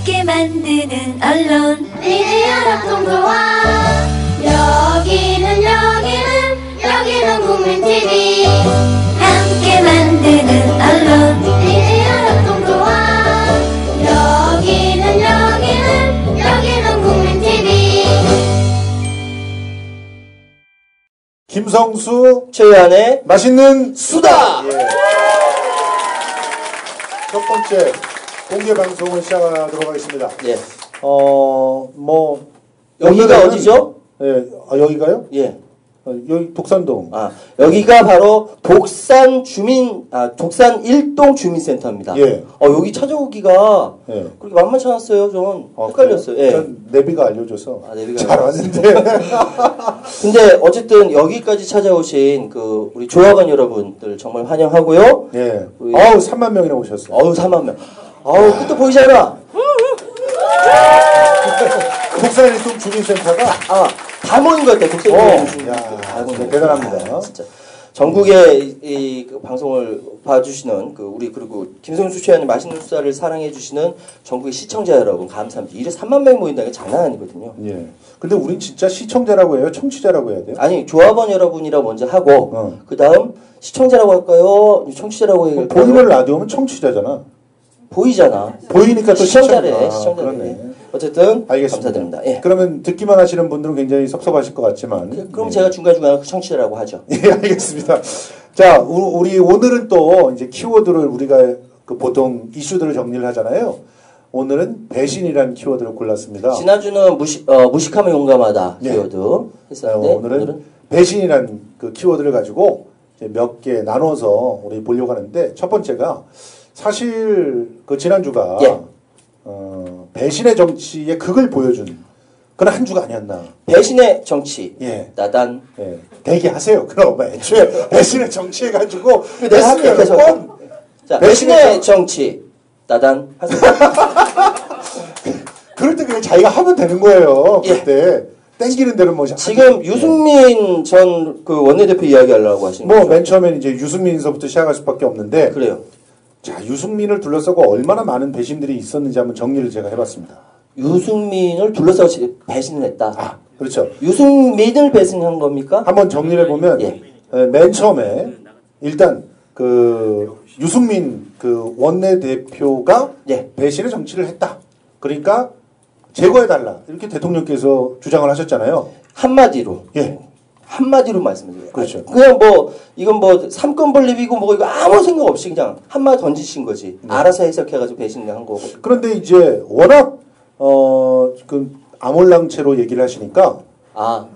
함께 만드는 언론 미디어 협동조합. 여기는 국민TV. 함께 만드는 언론 미디어 협동조합. 여기는 국민TV. 김성수 최연의 맛있는 수다. 예. 첫 번째 공개 방송을 시작하도록 하겠습니다. 예. 뭐 여기가 오늘은- 어디죠? 예, 여기가요? 예. 여기 독산동. 여기가 바로 독산 1동 주민센터입니다. 예. 여기 찾아오기가 예. 그렇게 만만치 않았어요. 전 헷갈렸어요. 예. 전 내비가 알려줘서 내비가 잘 왔는데. 근데 어쨌든 여기까지 찾아오신 우리 조합원 여러분들 정말 환영하고요. 예. 우리- 3만 명이나 오셨어요. 3만 명. 끝도 보이지 않아. 독산 1동 주민센터가 다 모인 것 같아요. 독산 야, 대단합니다. 진짜. 전국의 그 방송을 봐주시는 우리 그리고 김성수 최연의 맛있는 수다를 사랑해주시는 전국의 시청자 여러분 감사합니다. 이래 3만 명이 모인다는 게 장난 아니거든요. 예. 근데 우린 진짜 시청자라고 해요? 청취자라고 해야 돼요? 아니 조합원 여러분이라고 먼저 하고 그 다음 시청자라고 할까요? 청취자라고 할까요? 보이는 라디오면 청취자잖아. 보이잖아. 보이니까 또 시청자래. 시청자. 시청자래. 그러네. 어쨌든 알겠습니다. 감사드립니다. 예. 그러면 듣기만 하시는 분들은 굉장히 섭섭하실 것 같지만 그럼 제가 중간중간에 청취자라고 하죠. 예, 알겠습니다. 자, 우리 오늘은 또 이제 키워드를 우리가 보통 이슈들을 정리를 하잖아요. 오늘은 배신이라는 키워드를 골랐습니다. 지난주는 무식하면 용감하다 키워드 했었는데 오늘은 배신이라는 그 키워드를 가지고 이제 몇 개 나눠서 우리 보려고 하는데 첫 번째가 사실 지난주가 배신의 정치의 극을 보여준 그런 한 주가 아니었나. 배신의 정치. 예. 나단. 예. 대기하세요. 그럼 애초에 배신의 정치 해가지고 내가 할게 계속. 자, 배신의 정치. 나단 하세요. 그럴 때 그냥 자기가 하면 되는 거예요. 예. 그때 땡기는 대로 뭐 지금 유승민 전 원내대표 이야기하려고 하시는 거죠? 맨 처음엔 이제 유승민서부터 시작할 수밖에 없는데 그래요. 자, 유승민을 둘러싸고 얼마나 많은 배신들이 있었는지 한번 정리를 제가 해봤습니다. 유승민을 둘러싸고 배신을 했다. 그렇죠. 유승민을 배신한 겁니까? 한번 정리를 해보면 맨 처음에 일단 유승민 원내대표가 배신의 정치를 했다. 그러니까 제거해달라. 이렇게 대통령께서 주장을 하셨잖아요. 한마디로. 예. 한마디로 말씀드려요. 그렇죠. 그냥 이건 삼권 분립이고 이거 아무 생각 없이 그냥 한마디 던지신 거지. 알아서 해석해가지고 배신을 한 거고. 그런데 이제 워낙 아몰랑체로 얘기를 하시니까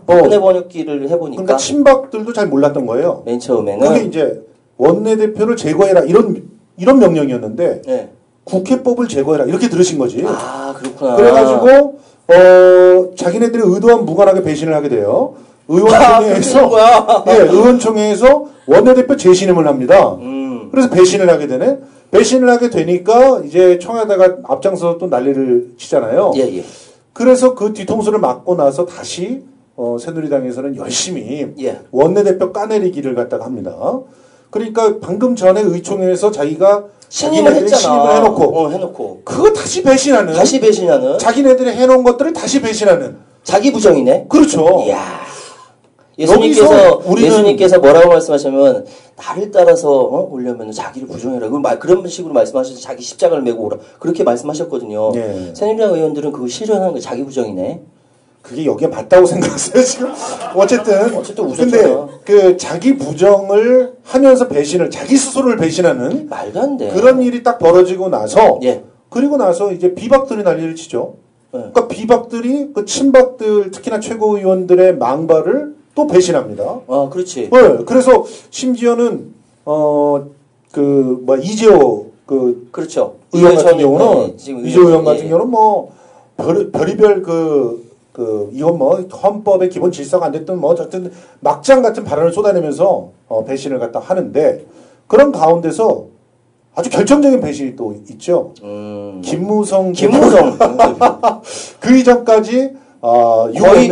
박근혜 번역기를 해보니까 그러니까 친박들도 잘 몰랐던 거예요. 맨 처음에는 그게 이제 원내대표를 제거해라 이런 명령이었는데 국회법을 제거해라 이렇게 들으신 거지. 그렇구나. 그래가지고 자기네들이 의도한 무관하게 배신을 하게 돼요. 의원총회에서 원내대표 재신임을 합니다. 그래서 배신을 하게 되네. 배신을 하게 되니까 이제 청와대가 앞장서서 또 난리를 치잖아요. 예. 그래서 그 뒤통수를 맞고 나서 다시 새누리당에서는 열심히 원내대표 까내리기를 갖다가 합니다. 그러니까 방금 전에 의총회에서 자기가 신임을 했잖아. 신임을 해놓고 그거 다시 배신하는 자기네들이 해놓은 것들을 다시 배신하는 자기 부정이네. 그렇죠. 이야. 예수님께서 뭐라고 말씀하시면 나를 따라서 오려면 자기를 부정해라. 그런 식으로 말씀하셔서 자기 십자가를 메고 오라. 그렇게 말씀하셨거든요. 새누리당 의원들은 그거 실현하는 거 자기 부정이네. 그게 여기에 맞다고 생각했어요 지금. 어쨌든 웃었잖아. 근데 자기 부정을 하면서 자기 스스로를 배신하는 말도 안 돼. 그런 일이 딱 벌어지고 나서 그리고 나서 이제 비박들이 난리를 치죠. 그러니까 비박들이 친박들 특히나 최고위원들의 망발을 또 배신합니다. 그렇지. 그래서 심지어는 이재호 그렇죠. 의원 같은 경우는 이재호 의원 같은 경우는 별의별 이건 헌법의 기본 질서가 안 됐든 어쨌든 막장 같은 발언을 쏟아내면서 배신을 갖다 하는데 그런 가운데서 아주 결정적인 배신이 또 있죠. 김무성 그 이전까지 거의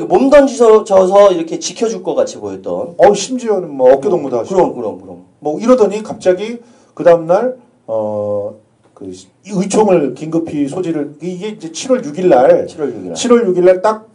몸 던져서 이렇게 지켜줄 것 같이 보였던. 심지어는 어깨동무도 하시고. 그럼. 이러더니 갑자기 그 다음날 그 의총을 긴급히 소지를 이게 이제 7월 6일 날 7월 6일 딱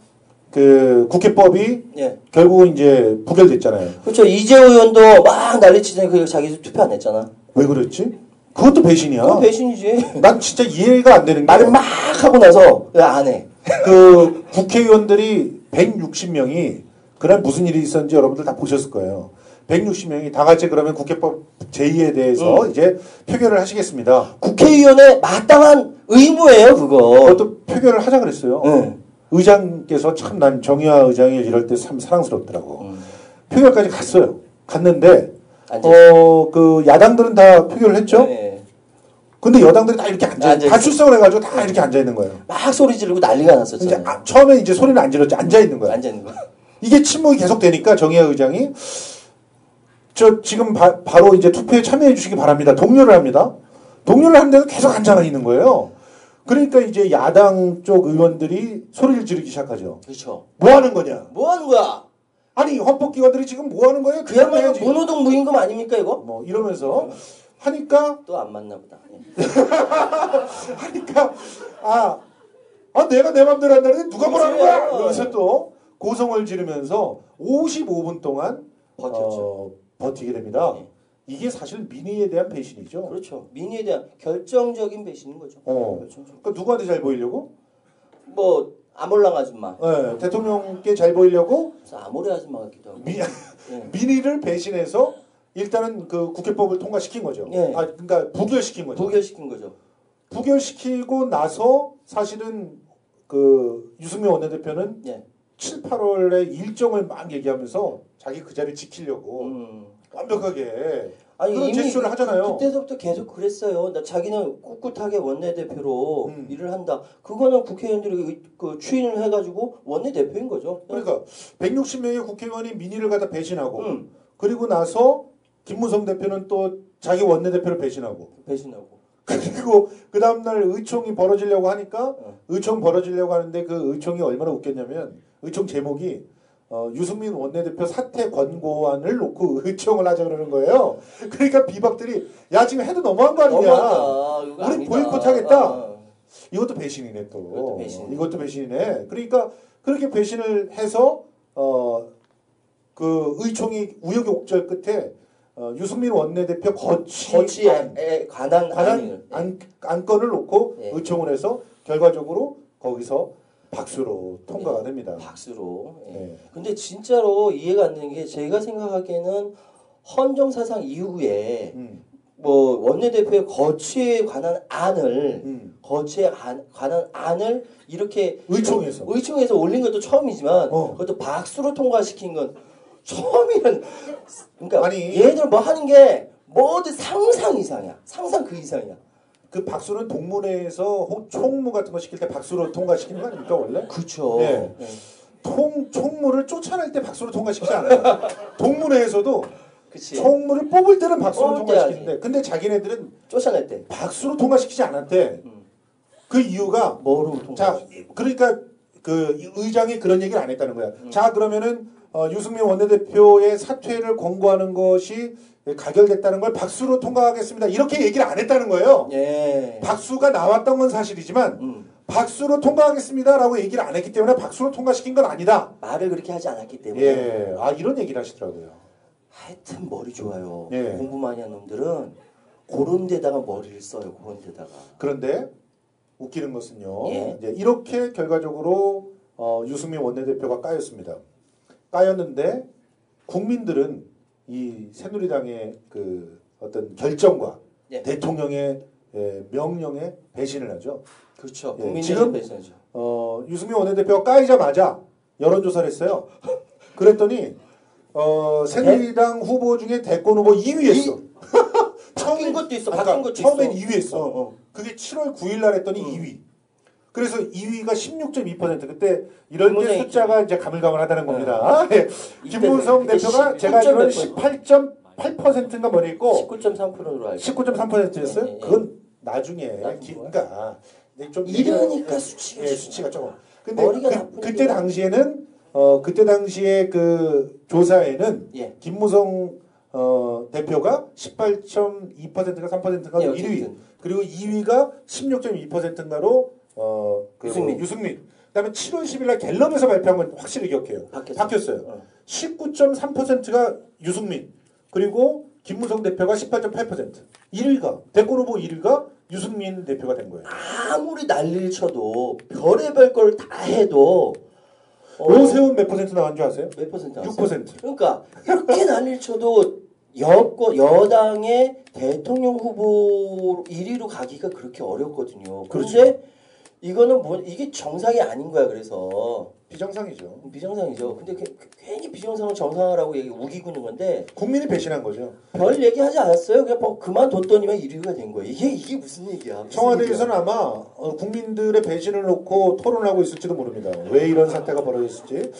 그 국회법이 예. 결국은 이제 부결됐잖아요. 그렇죠. 이재호 의원도 막 난리치더니 그 자기 투표 안 했잖아. 왜 그랬지? 그것도 배신이야. 그건 배신이지. 난 진짜 이해가 안 되는 게 말을 막 하고 나서 왜 안 해? 그 국회의원들이 160명이 그날 무슨 일이 있었는지 여러분들 다 보셨을 거예요. 160명이 다 같이 그러면 국회법 제2에 대해서 이제 표결을 하시겠습니다. 국회의원의 마땅한 의무예요, 그거. 그것도 표결을 하자 그랬어요. 응. 의장께서 참 난 정의화 의장이 이럴 때 참 사랑스럽더라고. 표결까지 갔어요. 갔는데 그 야당들은 다 표결을 했죠. 네. 근데 여당들이 다 이렇게 다 출석을 해가지고 다 이렇게 앉아 있는 거예요. 막 소리 지르고 난리가 났었죠. 이제 처음에 이제 소리는 안 질렀지. 앉아 있는 거야. 앉아 있는 거. 이게 침묵이 계속되니까 정의화 의장이 저 지금 바로 이제 투표에 참여해 주시기 바랍니다. 독려를 합니다. 독려를 하는데도 계속 앉아만 있는 거예요. 그러니까 이제 야당 쪽 의원들이 소리를 지르기 시작하죠. 그렇죠. 뭐 하는 거냐? 뭐 하는 거야? 아니 헌법기관들이 지금 뭐 하는 거예요? 그야말로 무노동 무임금 아닙니까 이거? 뭐 이러면서 하니까 또 안 맞나 보다. 하니까 내가 내 맘대로 한다는데 누가 뭐라는 거야? 그러면서 또 고성을 지르면서 55분 동안 버티게 됩니다. 네. 이게 사실 민의에 대한 배신이죠. 그렇죠. 민의에 대한 결정적인 배신인 거죠. 그러니까 누구한테 잘 보이려고? 뭐 아몰랑 아줌마. 네, 대통령께 잘 보이려고 아모레 아줌마 같기도 하고. 민의를 배신해서 일단은 그 국회법을 통과시킨 거죠. 네. 그러니까 부결시킨 거죠. 부결시킨 거죠. 부결시키고 나서 사실은 그 유승민 원내대표는 7, 8월에 일정을 막 얘기하면서 자기 그 자리를 지키려고 완벽하게 그런 제스처를 하잖아요. 그때부터 계속 그랬어요. 자기는 꿋꿋하게 원내대표로 일을 한다. 그거는 국회의원들이 그 추인을 해가지고 원내대표인 거죠. 그러니까 160명의 국회의원이 민의를 갖다 배신하고 그리고 나서 김무성 대표는 또 자기 원내대표를 배신하고 그리고 그 다음날 의총이 벌어지려고 하니까 의총 벌어지려고 하는데 그 의총이 얼마나 웃겼냐면 의총 제목이 유승민 원내대표 사퇴 권고안을 놓고 의총을 하자 그러는 거예요. 그러니까 비박들이 야 지금 해도 너무한 거 아니냐. 우리 보이콧 하겠다. 이것도 배신이네 또. 이것도 배신이네. 그러니까 그렇게 배신을 해서 그 의총이 우여곡절 끝에 유승민 원내대표 거치에 관한 안건을 놓고 의총을 해서 결과적으로 거기서 박수로 통과가 됩니다. 박수로. 근데 진짜로 이해가 안 되는 게 제가 생각하기에는 헌정사상 이후에 뭐 원내대표의 거취에 관한 안을 이렇게 의총에서 올린 것도 처음이지만 그것도 박수로 통과시킨 건 처음이란. 그러니까 얘들 뭐 하는 게 뭐든 상상 이상이야. 상상 그 이상이야. 그 박수는 동문회에서 총무 같은 거 시킬 때 박수로 통과시키는 거 아닙니까 원래? 그렇죠. 네. 총무를 쫓아낼 때 박수로 통과시키지 않아요. 동문회에서도 총무를 뽑을 때는 박수로 통과시키는데 근데 자기네들은 쫓아낼 때 박수로 통과시키지 않았대. 그 이유가 뭐로 그러니까 그 의장이 그런 얘기를 안 했다는 거야. 자 그러면은 유승민 원내대표의 사퇴를 권고하는 것이 가결됐다는 걸 박수로 통과하겠습니다. 이렇게 얘기를 안 했다는 거예요. 박수가 나왔던 건 사실이지만 박수로 통과하겠습니다라고 얘기를 안 했기 때문에 박수로 통과시킨 건 아니다. 말을 그렇게 하지 않았기 때문에. 이런 얘기를 하시더라고요. 하여튼 머리 좋아요. 공부 많이 한 놈들은 그런 데다가 머리를 써요. 그런 데다가. 그런데 웃기는 것은요. 이제 이렇게 결과적으로 유승민 원내대표가 까였습니다. 까였는데 국민들은 이 새누리당의 그 어떤 결정과 대통령의 명령에 배신을 하죠. 그렇죠. 지금 배신하죠. 유승민 원내대표가 까이자마자 여론조사를 했어요. 그랬더니 새누리당 후보 중에 대권 후보 2위였어. 바뀐 것도 있어. 처음엔 2위였어. 그게 7월 9일 날 했더니 2위. 그래서 2위가 16.2%. 그때 이런 게 숫자가 이제 가물가물하다는 겁니다. 김무성 대표가 제가 알기로는 18.8%인가 뭐니 있고 19.3%로 알고 19.3%였어요. 그건 나중에 그러니까 좀 이러니까 수치가 조금. 근데 그때 당시에는 그때 당시에 그 조사에는 김무성 대표가 18.2%가 3%인가 예, 1위. 그리고 2위가 16.2%인가로 유승민. 그다음에 7월 10일 날 갤럽에서 발표한 건 확실히 기억해요. 바뀌었어요. 19.3%가 유승민. 그리고 김무성 대표가 18.8%. 1위가 대권 후보 1위가 유승민 대표가 된 거예요. 아무리 난리를 쳐도 별의별 걸 다 해도 오세훈 몇 퍼센트 나간 줄 아세요? 몇 퍼센트 나왔어요? 6%. 그러니까 이렇게 난리를 쳐도 여당의 대통령 후보 1위로 가기가 그렇게 어렵거든요. 그런데 그렇죠. 이거는 이게 정상이 아닌 거야. 그래서 비정상이죠. 비정상이죠. 근데 괜히 비정상을 정상화라고 우기고 있는 건데 국민이 배신한 거죠. 별 얘기하지 않았어요. 그냥 그만뒀더니만 1위가 된 거예요. 이게 무슨 얘기야? 청와대에서는 아마 국민들의 배신을 놓고 토론하고 있을지도 모릅니다. 왜 이런 사태가 벌어졌을지.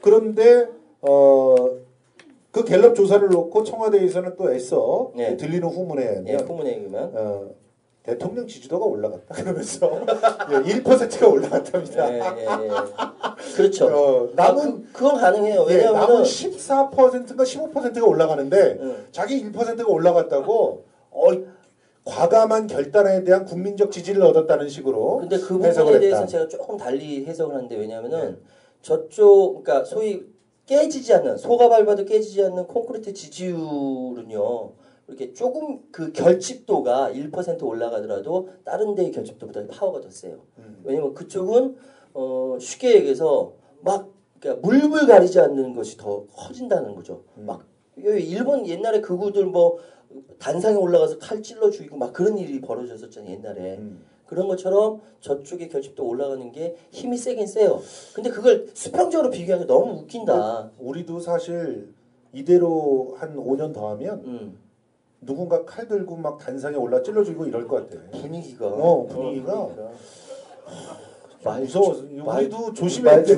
그런데 그 갤럽 조사를 놓고 청와대에서는 또 애써 들리는 후문에 후문에만 대통령 지지도가 올라갔다 그러면서 1%가 올라갔답니다. 그렇죠. 그건 가능해요. 왜냐하면 남은 14%인가 15%가 올라가는데 자기 1%가 올라갔다고 과감한 결단에 대한 국민적 지지를 얻었다는 식으로. 근데 그 부분에 대해서 제가 조금 달리 해석을 하는데 왜냐하면은 저쪽 그러니까 소위 깨지지 않는 소가 밟아도 깨지지 않는 콘크리트 지지율은요. 이렇게 조금 그 결집도가 1% 올라가더라도 다른 데의 결집도보다 파워가 더 세요. 왜냐면 그쪽은 쉽게 얘기해서 막 그러니까 물불 가리지 않는 것이 더 커진다는 거죠. 막 일본 옛날에 극우들 뭐 단상에 올라가서 칼 찔러 죽이고 막 그런 일이 벌어졌었잖아요. 옛날에. 그런 것처럼 저쪽의 결집도 올라가는 게 힘이 세긴 세요. 근데 그걸 수평적으로 비교하는 게 너무 웃긴다. 우리도 사실 이대로 한 5년 더 하면 누군가 칼 들고 막 단상에 올라 찔러주고 이럴 것 같아. 분위기가. 분위기가. 말 무서워서. 우리도 조심해야 돼.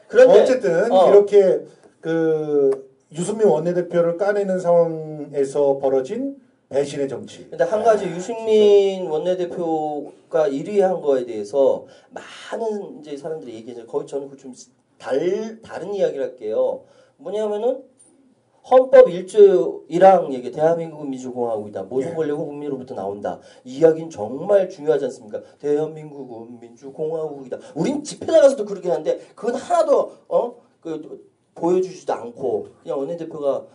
그런데 어쨌든 이렇게 그 유승민 원내대표를 까내는 상황에서 벌어진 배신의 정치. 근데 한 가지 유승민 원내대표가 1위 한 거에 대해서 많은 이제 사람들이 얘기해서 거기 저는 그 좀 다른 이야기를 할게요. 뭐냐면은 헌법 1조 1항 얘기 대한민국은 민주공화국이다. 모든 권력은 국민으로부터 나온다. 이 이야기는 정말 중요하지 않습니까? 대한민국은 민주공화국이다. 우린 집회 나가서도 그렇게 하는데 그건 하나도 보여주지도 않고 그냥 원내대표가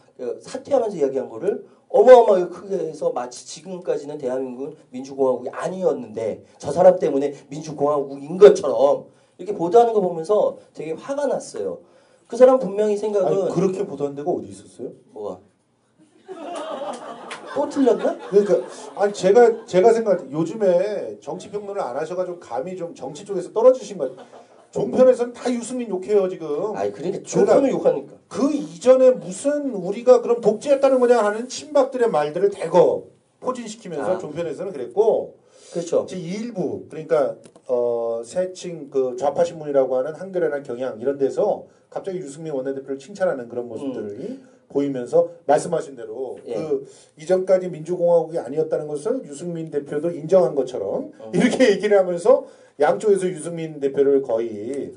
사퇴하면서 이야기한 거를 어마어마하게 크게 해서 마치 지금까지는 대한민국은 민주공화국이 아니었는데 저 사람 때문에 민주공화국인 것처럼 이렇게 보도하는 거 보면서 되게 화가 났어요. 그 사람 분명히 생각은 그렇게 보도한 데가 어디 있었어요? 뭐가? 또 틀렸나? 그러니까 제가 생각할 때 요즘에 정치 평론을 안 하셔가지고 감이 좀 정치 쪽에서 떨어지신 것 같아요. 종편에서는 다 유승민 욕해요 지금. 그러니까 종편을 욕하니까. 그 이전에 무슨 우리가 그럼 독재했다는 거냐 하는 친박들의 말들을 대거 포진시키면서 종편에서는 그랬고. 그렇죠. 제 2일부 그러니까 새칭 그 좌파 신문이라고 하는 한겨레나 경향 이런 데서 갑자기 유승민 원내대표를 칭찬하는 그런 모습들이 보이면서 말씀하신 대로 그 이전까지 민주공화국이 아니었다는 것을 유승민 대표도 인정한 것처럼 이렇게 얘기를 하면서 양쪽에서 유승민 대표를 거의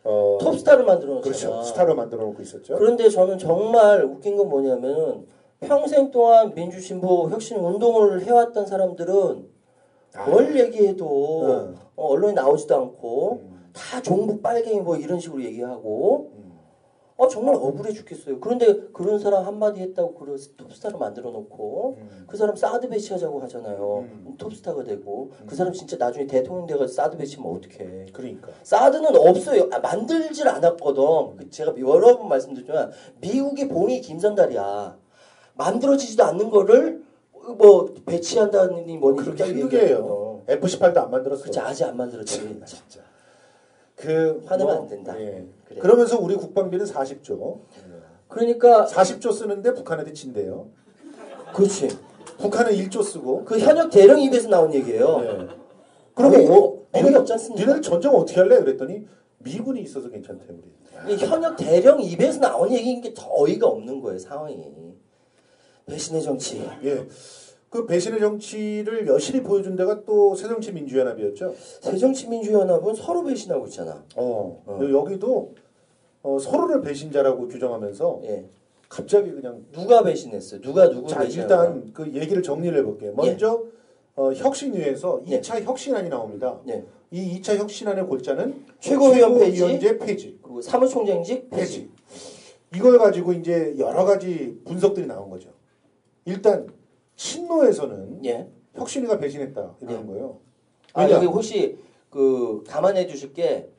톱스타를 만들어 놓잖아. 그렇죠. 스타로 만들어 놓고 있었죠. 그런데 저는 정말 웃긴 건 뭐냐면 평생 동안 민주진보 혁신 운동을 해왔던 사람들은 뭘 얘기해도 언론에 나오지도 않고 다 종북 빨갱이 뭐 이런 식으로 얘기하고 정말 억울해 죽겠어요. 그런데 그런 사람 한마디 했다고 그런 톱스타를 만들어 놓고 그 사람 사드 배치하자고 하잖아요. 톱스타가 되고 그 사람 진짜 나중에 대통령 돼가지고 사드 배치면 어떡해. 그러니까 사드는 없어요. 만들질 않았거든. 제가 여러 번 말씀드렸지만 미국의 봉이 김선달이야. 만들어지지도 않는 거를 뭐 배치한다니 뭐니 그렇게 힘들게요. F-18도 안 만들었어. 그렇지 아직 안 만들었지. 진짜. 화내면 안 된다. 그래. 그러면서 우리 국방비는 40조. 그러니까 40조 쓰는데 북한한테 진대요. 그렇지. 북한은 1조 쓰고. 그 현역 대령 입에서 나온 얘기예요. 그러면 어이가 없지 않습니까? 니네는 전쟁 어떻게 할래? 그랬더니 미군이 있어서 괜찮대 우리. 이 현역 대령 입에서 나온 얘기인 게 더 어이가 없는 거예요 상황이. 배신의 정치. 그 배신의 정치를 여실히 보여준 데가 또 새정치민주연합이었죠. 새정치민주연합은 서로 배신하고 있잖아. 여기도 서로를 배신자라고 규정하면서 예. 갑자기 그냥 누가 배신했어요? 누가 누구 자 배신한 일단 그 얘기를 정리를 해볼게요. 먼저 혁신위에서 2차 혁신안이 나옵니다. 예. 이 2차 혁신안의 골자는 최고위원 폐지, 최고위원제 폐지, 그리고 사무총장직 폐지. 이걸 가지고 이제 여러 가지 분석들이 나온 거죠. 일단 친노에서는 예. 혁신위가 배신했다 이러는 예. 거예요. 아 여기 혹시 그 감안해 주실 게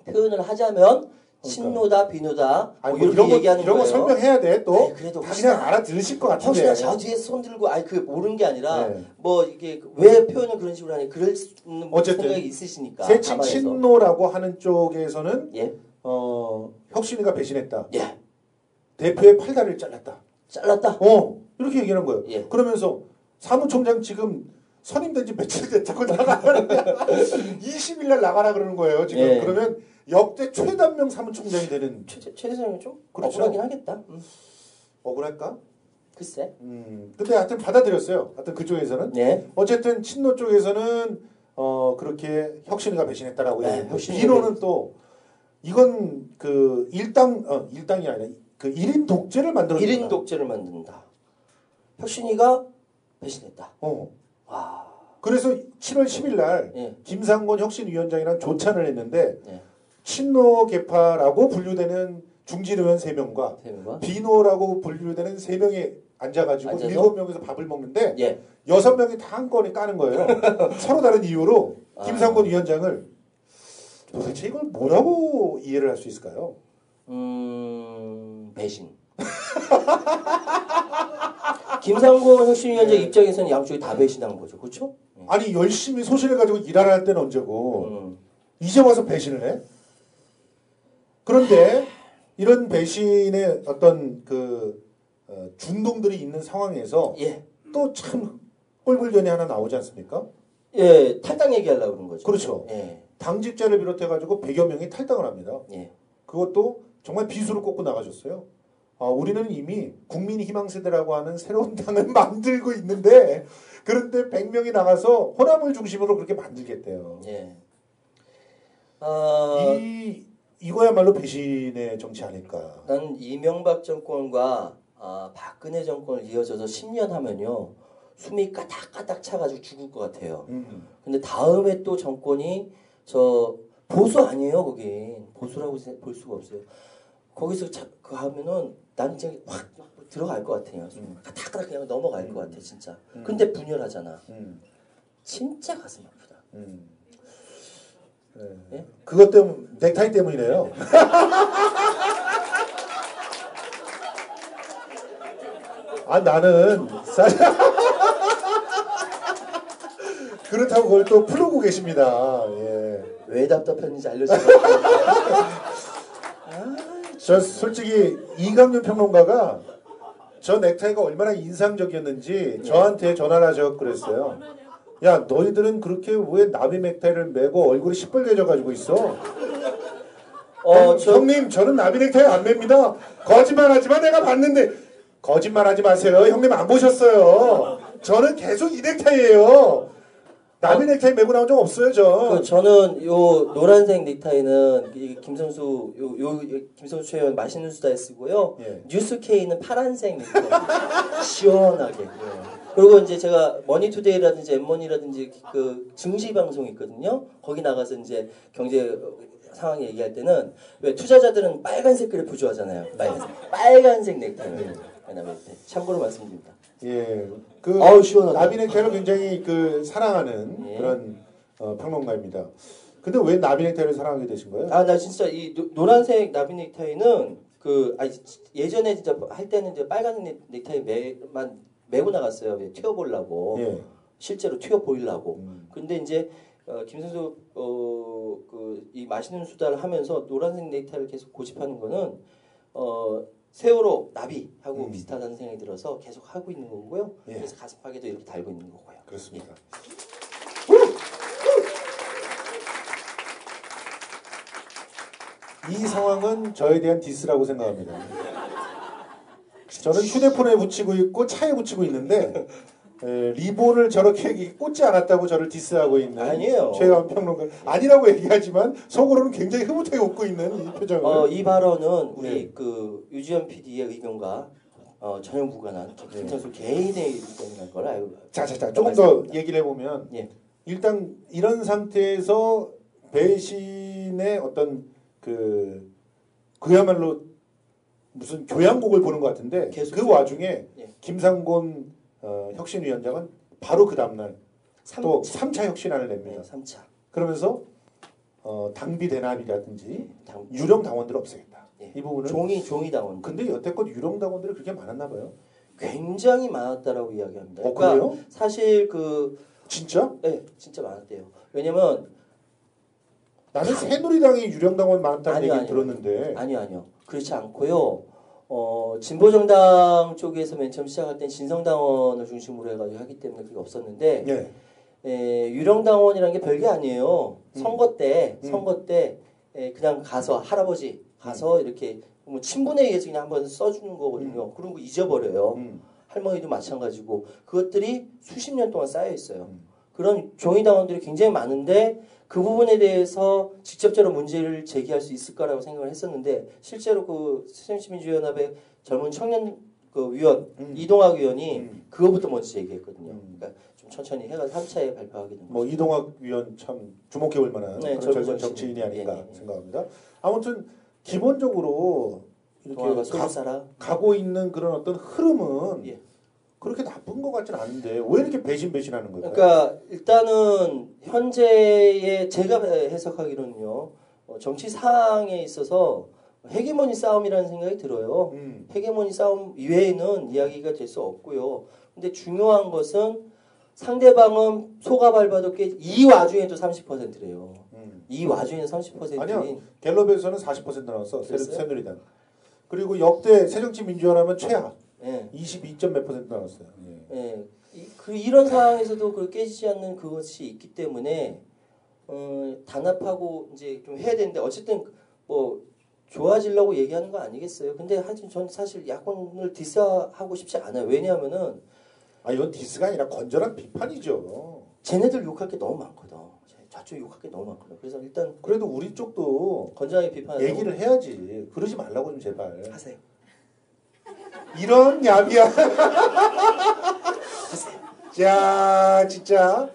표현을 하자면 친노다 비노다 아니, 뭐 이렇게 얘기하는 이런 거예요. 거 설명해야 돼 또. 아니, 그래도 다 그냥 알아들으실 것 같은데. 혹시나 저 뒤에서 손 들고 아니 그 모르는 게 아니라 네. 뭐 이게 왜 표현을 그런 식으로 하니 그럴 수 있는 어쨌든 생각이 있으시니까 새친 감안해서. 친노라고 하는 쪽에서는 예. 혁신위가 배신했다. 예. 대표의 팔다리를 잘랐다. 잘랐다. 이렇게 얘기하는 거예요. 예. 그러면서 사무총장 지금 선임된 지 며칠 됐다고 나가라. 20일 날 나가라 그러는 거예요. 지금 예. 그러면 역대 최단명 사무총장이 되는. 최 대장이 좀 그렇죠. 억울하긴 하겠다. 억울할까? 글쎄. 근데 하여튼 받아들였어요. 하여튼 그쪽에서는. 네. 어쨌든 친노 쪽에서는 그렇게 혁신위가 배신했다라고 네, 얘기했고 혁신위가 비로는 또 이건 그 일당이 아니라 그 1인 독재를 만들어. 1인 독재를 만든다. 혁신위가 배신했다. 와. 그래서 7월 10일 날 예. 김상곤 혁신위원장이랑 조찬을 했는데 예. 친노 계파라고 분류되는 중진의원 3명과 대표가 비노라고 분류되는 3명이 앉아가지고 앉아서? 7명에서 밥을 먹는데 예. 6명이 다 한 건에 까는 거예요. 서로 다른 이유로 김상곤 아. 위원장을 도대체 이걸 뭐라고 이해를 할 수 있을까요? 배신. 김상곤 혁신위원장 네. 입장에서는 양쪽이 다 배신한 거죠. 그렇죠? 아니 열심히 소신을 가지고 일하라 할 때는 언제고 이제 와서 배신을 해? 그런데 이런 배신의 어떤 그 중동들이 있는 상황에서 예. 또 참 꼴불견이 하나 나오지 않습니까? 예, 탈당 얘기하려고 그런 거죠. 그렇죠. 예. 당직자를 비롯해가지고 100여 명이 탈당을 합니다. 예. 그것도 정말 비수를 꽂고 나가셨어요. 우리는 이미 국민희망세대라고 하는 새로운 당을 만들고 있는데 그런데 100명이 나가서 호남을 중심으로 그렇게 만들겠대요. 예. 이거야말로 배신의 정치 아닐까. 난 이명박 정권과 박근혜 정권을 이어져서 10년 하면요. 숨이 까닥까닥 차가지고 죽을 것 같아요. 근데 다음에 또 정권이 저 보수 아니에요, 거긴. 보수라고 볼 수가 없어요. 거기서 그 하면은 난 이제 확 들어갈 것 같아요. 까닥까닥 그냥 넘어갈 것 같아, 진짜. 근데 분열하잖아. 진짜 가슴 아프다. 네. 예? 그것 때문 넥타이 때문이래요. 나는 그렇다고 그걸 또 풀고 계십니다. 예. 왜 답답했는지 알려주세요. 저 솔직히 이강윤 평론가가 저 넥타이가 얼마나 인상적이었는지 저한테 전화를 하셔서 그랬어요. 야 너희들은 그렇게 왜 나비 넥타이를 메고 얼굴이 시뻘개져 가지고 있어? 형님 저는 나비 넥타이 안 맵니다. 거짓말하지만 내가 봤는데 거짓말하지 마세요. 형님 안 보셨어요. 저는 계속 이 넥타이예요. 나비 넥타이 메고 나온 적 없어요, 저는 요 노란색 넥타이는 김선수 김선수 최원 맛있는 수다에 쓰고요. 예. 뉴스 K는 파란색 넥타이 시원하게. 예. 그리고 이제 제가 머니투데이라든지 엠머니라든지 그 증시 방송 있거든요. 거기 나가서 이제 경제 상황 얘기할 때는 왜 투자자들은 빨간색 그래프 좋아하잖아요. 빨간색 넥타이. 참고로 말씀드립니다. 예, 시원하다. 나비 넥타이를 굉장히 사랑하는 예. 그런 평론가입니다. 근데 왜 나비 넥타이를 사랑하게 되신 거예요? 나 진짜 이 노란색 나비 넥타이는 예전에 진짜 할 때는 이제 빨간 넥타이만 메고 나갔어요. 튀어보려고. 예. 실제로 튀어 보이려고. 근데 이제 김선수 이 맛있는 수다를 하면서 노란색 넥타이를 계속 고집하는 거는 세월호 나비하고 비슷하다는 생각이 들어서 계속 하고 있는 거고요. 예. 그래서 가슴팍에도 이렇게 달고 있는 거고요. 그렇습니다. 이 상황은 저에 대한 디스라고 생각합니다. 저는 휴대폰에 붙이고 있고 차에 붙이고 있는데 리본을 저렇게 꽂지 않았다고 저를 디스하고 있는 아니에요. 최강 평론가 아니라고 얘기하지만 속으로는 굉장히 흐뭇하게 웃고 있는 이 표정을. 이 발언은 우리 그 유지현 PD의 의견과 전혀 무관한 김창수 개인의 의견인 걸 알고. 자, 조금 더 얘기를 해보면 예. 일단 이런 상태에서 배신의 어떤 그야말로 무슨 교양곡을 보는 것 같은데 그 와중에 예. 김상곤 혁신위원장은 바로 그 다음날 또 3차 혁신안을 냅니다. 3차. 그러면서 당비 대납이라든지 예, 유령 당원들을 없애겠다. 예. 이 부분은 종이 당원. 근데 여태껏 유령 당원들이 그렇게 많았나 봐요. 굉장히 많았다라고 이야기합니다. 그래요? 사실 진짜? 네, 진짜 많았대요. 왜냐면 나는 새누리당이 유령 당원 많다는 얘기 들었는데 아니요. 그렇지 않고요. 진보정당 쪽에서 맨 처음 시작할 땐 진성당원을 중심으로 해가지고 하기 때문에 그게 없었는데 유령당원이라는 게 별게 아니에요. 선거 때 그냥 가서 할아버지 가서 이렇게 뭐 친분에 의해서 그냥 한번 써주는 거거든요. 그런 거 잊어버려요. 할머니도 마찬가지고 그것들이 수십 년 동안 쌓여 있어요. 그런 종이당원들이 굉장히 많은데 그 부분에 대해서 직접적으로 문제를 제기할 수 있을까라고 생각을 했었는데 실제로 그 새정치민주연합의 젊은 청년 그 위원 이동학 위원이 그거부터 먼저 제기했거든요. 그러니까 좀 천천히 해가지고 3차에 발표하게 된 거죠. 뭐 이동학 위원 참 주목해볼 만한 그런 젊은 정치인이 아닐까 생각합니다. 아무튼 기본적으로 이렇게 가고 있는 그런 어떤 흐름은 그렇게 나쁜 것 같지는 않은데 왜 이렇게 배신하는 걸까요? 그러니까 일단은 현재의 제가 해석하기로는요. 정치 상황에 있어서 헤게모니 싸움이라는 생각이 들어요. 헤게모니 싸움 이외에는 이야기가 될 수 없고요. 근데 중요한 것은 상대방은 소가 밟아도 이 와중에도 30%래요. 이 와중에는 30%인 아니야. 갤럽에서는 40% 나왔어. 새누리당. 그리고 역대 새정치민주연합은 최하. 22점 몇 % 나왔어요. 이런 상황에서도 그 깨지지 않는 그것이 있기 때문에 단합하고 이제 좀 해야 되는데 어쨌든 뭐 좋아지려고 얘기하는 거 아니겠어요? 근데 하여튼 전 사실 야권을 디스하고 싶지 않아요. 왜냐하면은 이건 디스가 아니라 건전한 비판이죠. 쟤네들 욕할 게 너무 많거든. 저쪽 욕할 게 너무 많거든. 그래서 일단 그래도 우리 쪽도 건전하게 비판 얘기를 해야지. 그러지 말라고 좀 제발. 하세요. 이런 야비야. 자, 진짜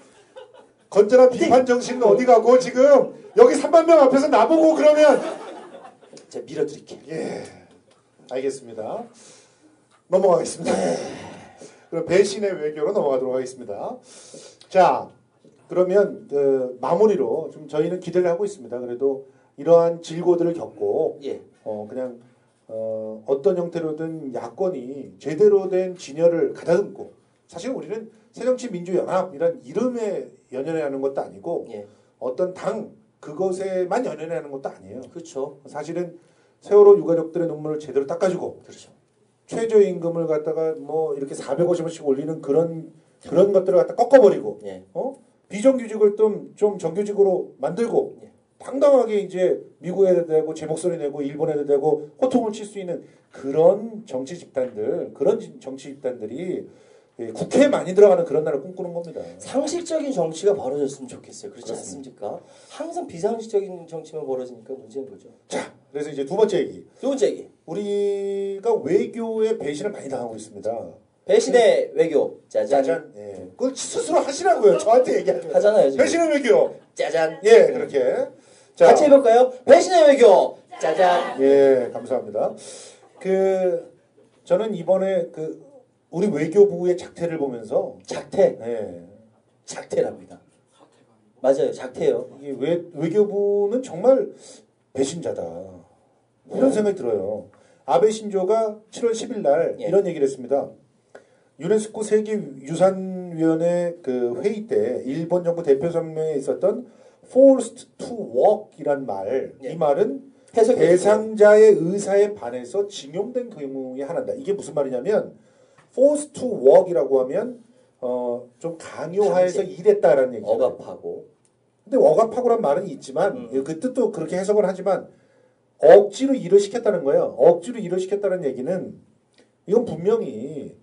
건전한 비판 정신은 어디 가고 지금 여기 3만 명 앞에서 나보고 그러면 제가 밀어드릴게요. 예, 알겠습니다. 넘어가겠습니다. 그럼 배신의 외교로 넘어가도록 하겠습니다. 자, 그러면 마무리로 좀 저희는 기대를 하고 있습니다. 그래도 이러한 질고들을 겪고 그냥 어떤 형태로든 야권이 제대로 된 진열을 가다듬고 사실 우리는 새정치민주연합이란 이름에 연연해 하는 것도 아니고 어떤 당 그것에만 연연해 하는 것도 아니에요. 그렇죠. 사실은 세월호 유가족들의 눈물을 제대로 닦아주고 그렇죠. 최저임금을 갖다가 뭐 이렇게 450원씩 올리는 그런 것들을 갖다 꺾어버리고 비정규직을 좀 정규직으로 만들고 당당하게 이제 미국에도 되고 제 목소리 내고 일본에도 되고 호통을 칠 수 있는 그런 정치 집단들이 국회에 많이 들어가는 그런 나라를 꿈꾸는 겁니다. 상식적인 정치가 벌어졌으면 좋겠어요. 그렇지 않습니까? 항상 비상식적인 정치만 벌어지니까 문제인 거죠. 자, 그래서 이제 두 번째 얘기. 우리가 외교에 배신을 많이 당하고 있습니다. 배신의 외교. 짜잔. 그걸 스스로 하시라고요. 저한테 얘기하지 하잖아요. 지금. 배신의 외교. 짜잔. 그렇게. 자, 같이 해볼까요? 배신의 외교. 짜잔. 감사합니다. 저는 이번에 우리 외교부의 작태를 보면서 작태랍니다. 맞아요. 작태요. 이게 외교부는 정말 배신자다. 이런 생각이 들어요. 아베 신조가 7월 10일 날 이런 얘기를 했습니다. 유네스코 세계유산위원회 그 회의 때 일본 정부 대표 성명에 있었던 forced to walk이란 말, 이 말은 대상자의 의사에 반해서 징용된 경우에 하나다. 이게 무슨 말이냐면 forced to walk이라고 하면 좀 강요하여서 일했다라는 얘기죠. 억압하고. 근데 억압하고란 말은 있지만 그 뜻도 그렇게 해석을 하지만 억지로 일을 시켰다는 거예요. 억지로 일을 시켰다는 얘기는 이건 분명히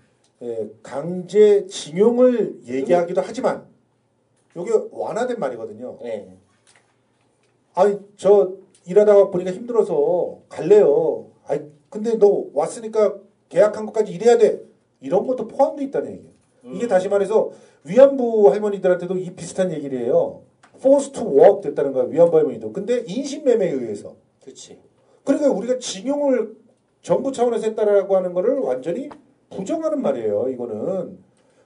강제징용을 얘기하기도 하지만 이게 완화된 말이거든요. 네. 아니 저 일하다가 보니까 힘들어서 갈래요. 아니 근데 너 왔으니까 계약한 것까지 일해야 돼. 이런 것도 포함되어 있다는 얘기예요. 이게 다시 말해서 위안부 할머니들한테도 이 비슷한 얘기를 해요. forced to work 됐다는 거야. 위안부 할머니도. 근데 인신매매에 의해서. 그렇지. 그러니까 우리가 징용을 정부 차원에서 했다라고 하는 거를 완전히 부정하는 말이에요. 이거는.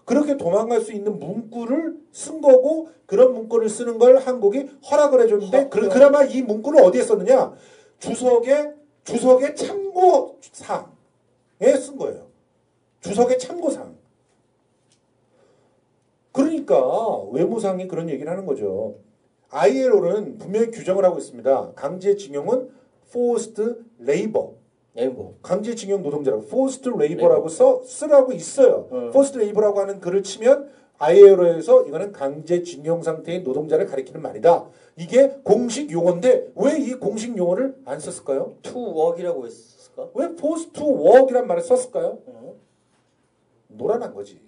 그렇게 도망갈 수 있는 문구를 쓴 거고 그런 문구를 쓰는 걸 한국이 허락을 해줬는데 그나마 이 문구를 어디에 썼느냐? 주석의 참고사항에 쓴 거예요. 주석의 참고사항. 그러니까 외무상이 그런 얘기를 하는 거죠. ILO는 분명히 규정을 하고 있습니다. 강제징용은 forced labor. 강제징용 노동자라고 forced labor라고 쓰라고 있어요. forced labor라고 하는 글을 치면 ILO에서 이거는 강제징용 상태의 노동자를 가리키는 말이다. 이게 공식 용어인데 왜 이 공식 용어를 안 썼을까요? to work이라고 했을까? 왜 forced to work이란 말을 썼을까요? 노란한 거지.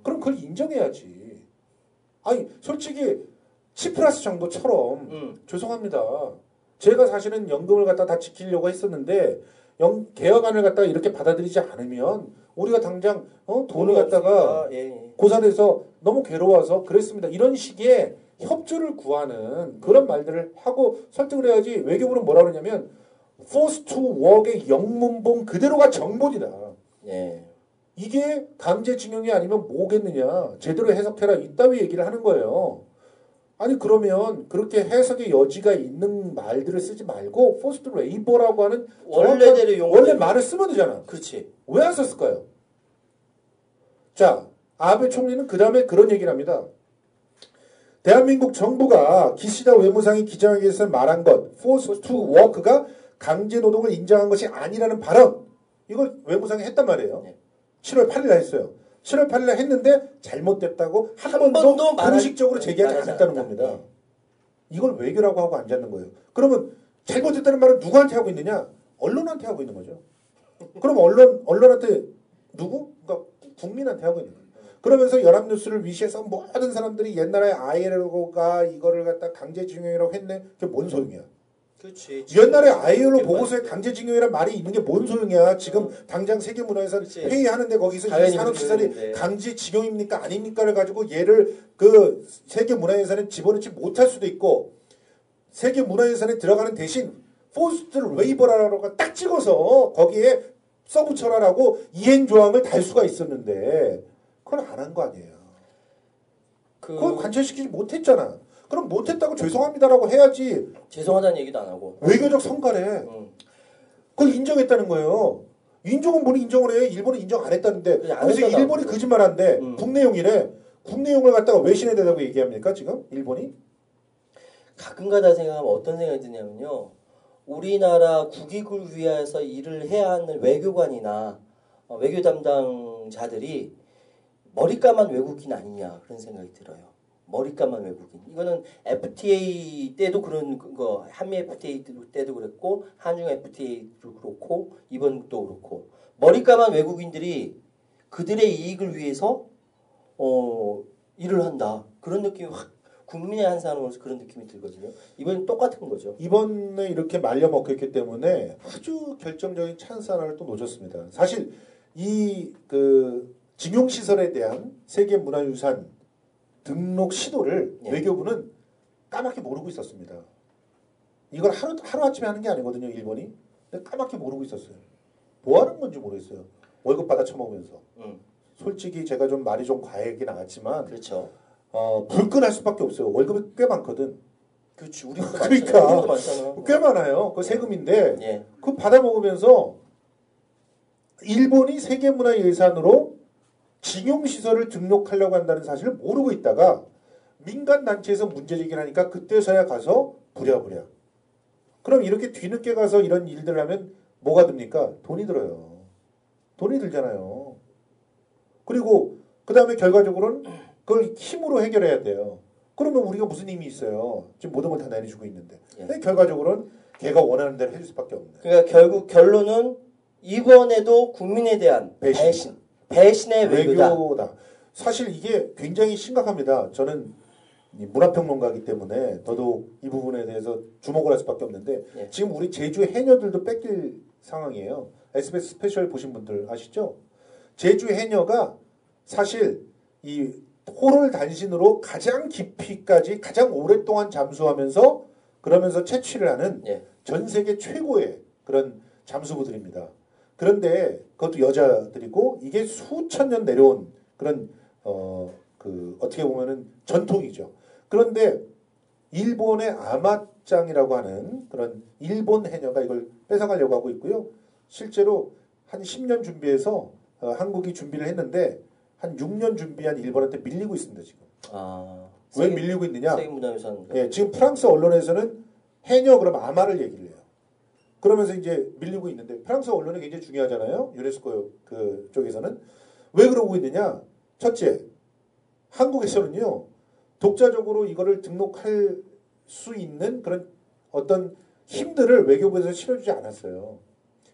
그럼 그걸 인정해야지. 아니 솔직히 치프라스 정도처럼 죄송합니다. 제가 사실은 연금을 갖다 다 지키려고 했었는데 개혁안을 갖다가 이렇게 받아들이지 않으면 우리가 당장 돈을 갖다가 고산해서 너무 괴로워서 그랬습니다. 이런 식의 협조를 구하는 그런 말들을 하고 설득을 해야지. 외교부는 뭐라 그러냐면 forced to work의 영문본 그대로가 정본이다. 이게 강제징용이 아니면 뭐겠느냐. 제대로 해석해라. 이따위 얘기를 하는 거예요. 아니 그러면 그렇게 해석의 여지가 있는 말들을 쓰지 말고 forced labor라고 하는 원래 말을 쓰면 되잖아. 그렇지. 왜 안 썼을까요? 자, 아베 총리는 그 다음에 그런 얘기를 합니다. 대한민국 정부가 기시다 외무상이 기자회견에서 말한 것 forced to work가 강제노동을 인정한 것이 아니라는 발언 이걸 외무상이 했단 말이에요. 7월 8일에 했어요. 7월 8일에 했는데 잘못됐다고 한 번도 공식적으로 제기하지 않았다는 겁니다. 이걸 외교라고 하고 앉았는 거예요. 그러면 잘못됐다는 말은 누구한테 하고 있느냐? 언론한테 하고 있는 거죠. 그럼 언론한테 누구? 그러니까 국민한테 하고 있는 거예요. 그러면서 연합뉴스를 위시해서 모든 사람들이 옛날에 ILO가 이거를 갖다 강제징용이라고 했네. 그게 뭔 소용이야? 그렇지. 옛날에 ILO 보고서에 강제징용이라는 말이 있는 게 뭔 소용이야? 지금 당장 세계문화유산 회의하는데 거기서 이 산업시설이 강제징용입니까? 아닙니까를 가지고 얘를 그 세계문화유산에 집어넣지 못할 수도 있고 세계문화유산에 들어가는 대신 forced labor라고 딱 찍어서 거기에 써붙여라라고 이행조항을 달 수가 있었는데 그걸 안 한 거 아니에요. 그걸 관철시키지 못했잖아. 그럼 못했다고 죄송합니다라고 해야지. 죄송하다는 얘기도 안 하고. 외교적 성과래. 그걸 인정했다는 거예요. 인정은 뭐니 인정을 해. 일본은 인정 안 했다는데. 그래서 일본이 거짓말한데 국내용이래. 국내용을 갖다가 왜 신뢰되다고 얘기합니까 지금 일본이? 가끔가다 생각하면 어떤 생각이 드냐면요. 우리나라 국익을 위해서 일을 해야 하는 외교관이나 외교 담당자들이 머리까만 외국인 아니냐 그런 생각이 들어요. 머리까만 외국인. 이거는 FTA 때도 그런 거, 한미 FTA 때도 그랬고, 한중 FTA도 그렇고, 이번도 그렇고, 머리까만 외국인들이 그들의 이익을 위해서 일을 한다. 그런 느낌이 확 국민의 한 사람으로서 그런 느낌이 들거든요. 이번엔 똑같은 거죠. 이번에 이렇게 말려먹혔기 때문에 아주 결정적인 찬스 하나를 또 놓쳤습니다. 사실 이 그 징용시설에 대한 세계문화유산 등록 시도를 외교부는 까맣게 모르고 있었습니다. 이걸 하루아침에 하는 게 아니거든요. 일본이. 근데 까맣게 모르고 있었어요. 뭐 하는 건지 모르겠어요. 월급 받아 처먹으면서. 솔직히 제가 좀 말이 좀 과하게 나갔지만 그렇죠. 불끈할 수밖에 없어요. 월급이 꽤 많거든. 그렇지. 우리도 그러니까 많잖아. 꽤 많아요. 그 세금인데 그 받아 먹으면서 일본이 세계문화유산으로 징용시설을 등록하려고 한다는 사실을 모르고 있다가 민간단체에서 문제제기를 하니까 그때서야 가서 부랴부랴. 그럼 이렇게 뒤늦게 가서 이런 일들을 하면 뭐가 듭니까? 돈이 들어요. 돈이 들잖아요. 그리고 그 다음에 결과적으로는 그걸 힘으로 해결해야 돼요. 그러면 우리가 무슨 힘이 있어요? 지금 모든 걸 다 내려주고 있는데. 근데 결과적으로는 걔가 원하는 대로 해줄 수밖에 없는. 그러니까 결국 결론은 이번에도 국민에 대한 배신. 배신의 외교다. 사실 이게 굉장히 심각합니다. 저는 이 문화평론가이기 때문에 더더욱 이 부분에 대해서 주목을 할 수밖에 없는데 예. 지금 우리 제주 해녀들도 뺏길 상황이에요. SBS 스페셜 보신 분들 아시죠? 제주 해녀가 사실 이 호를 단신으로 가장 깊이까지 가장 오랫동안 잠수하면서 그러면서 채취를 하는 예. 전 세계 최고의 그런 잠수부들입니다. 그런데 그것도 여자들이고 이게 수천 년 내려온 그런 어떻게 보면은 전통이죠. 그런데 일본의 아마짱이라고 하는 그런 일본 해녀가 이걸 뺏어가려고 하고 있고요. 실제로 한 10년 준비해서 한국이 준비를 했는데 한 6년 준비한 일본한테 밀리고 있습니다 지금. 왜 밀리고 있느냐? 세계문화유산. 예, 지금 프랑스 언론에서는 해녀 그럼 아마를 얘기를 해요. 그러면서 이제 밀리고 있는데 프랑스 언론이 굉장히 중요하잖아요. 유네스코 그 쪽에서는 왜 그러고 있느냐? 첫째, 한국에서는요 독자적으로 이거를 등록할 수 있는 그런 어떤 힘들을 외교부에서 실어주지 않았어요.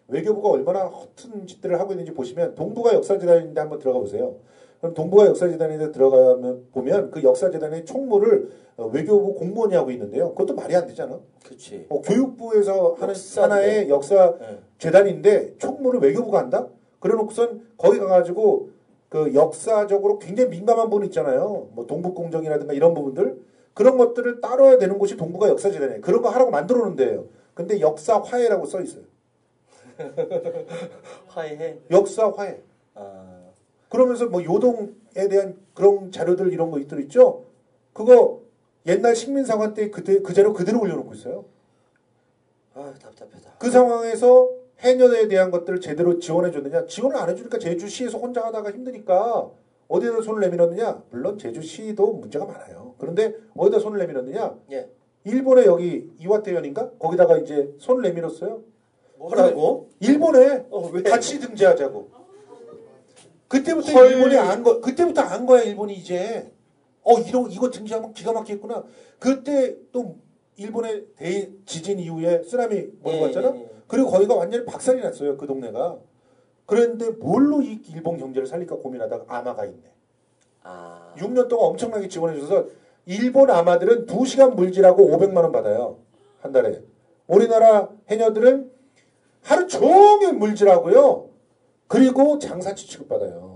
외교부가 얼마나 허튼 짓들을 하고 있는지 보시면 동북아 역사재단인데 한번 들어가 보세요. 그럼 동북아 역사재단에 들어가면 보면 그 역사재단의 총무를 외교부 공무원이 하고 있는데요. 그것도 말이 안 되잖아. 그렇지. 교육부에서 하는 하나의 역사재단인데 총무를 외교부가 한다? 그래놓고선 거기 가가지고 그 역사적으로 굉장히 민감한 부분 있잖아요. 뭐 동북공정이라든가 이런 부분들 그런 것들을 따라야 되는 곳이 동북아 역사재단이에요. 그런 거 하라고 만들어 놓은데요. 근데 역사화해라고 써 있어요. 화해. 역사화해. 그러면서 뭐 요동에 대한 그런 자료들 이런 거 있죠. 그거 옛날 식민사관 때 그 자료 그대로 올려놓고 있어요. 답답하다. 그 상황에서 해녀에 대한 것들을 제대로 지원해줬느냐? 지원을 안 해주니까 제주시에서 혼자 하다가 힘드니까 어디에다 손을 내밀었느냐? 물론 제주시도 문제가 많아요. 그런데 어디다 손을 내밀었느냐? 예. 일본의 여기 이와테현인가? 거기다가 이제 손을 내밀었어요. 뭐라고? 일본에 왜? 같이 등재하자고. 그때부터 헐. 일본이 그때부터 안 거야 일본이 이제. 이거 등재하면 기가 막히겠구나. 그때 또 일본의 대지진 이후에 쓰나미 몰고 왔잖아. 그리고 거기가 완전히 박살이 났어요. 그 동네가. 그런데 뭘로 이 일본 경제를 살릴까 고민하다가 아마가 있네. 6년 동안 엄청나게 지원해줘서 일본 아마들은 2시간 물질하고 500만 원 받아요. 한 달에. 우리나라 해녀들은 하루 종일 물질하고요. 그리고 장사치 취급받아요.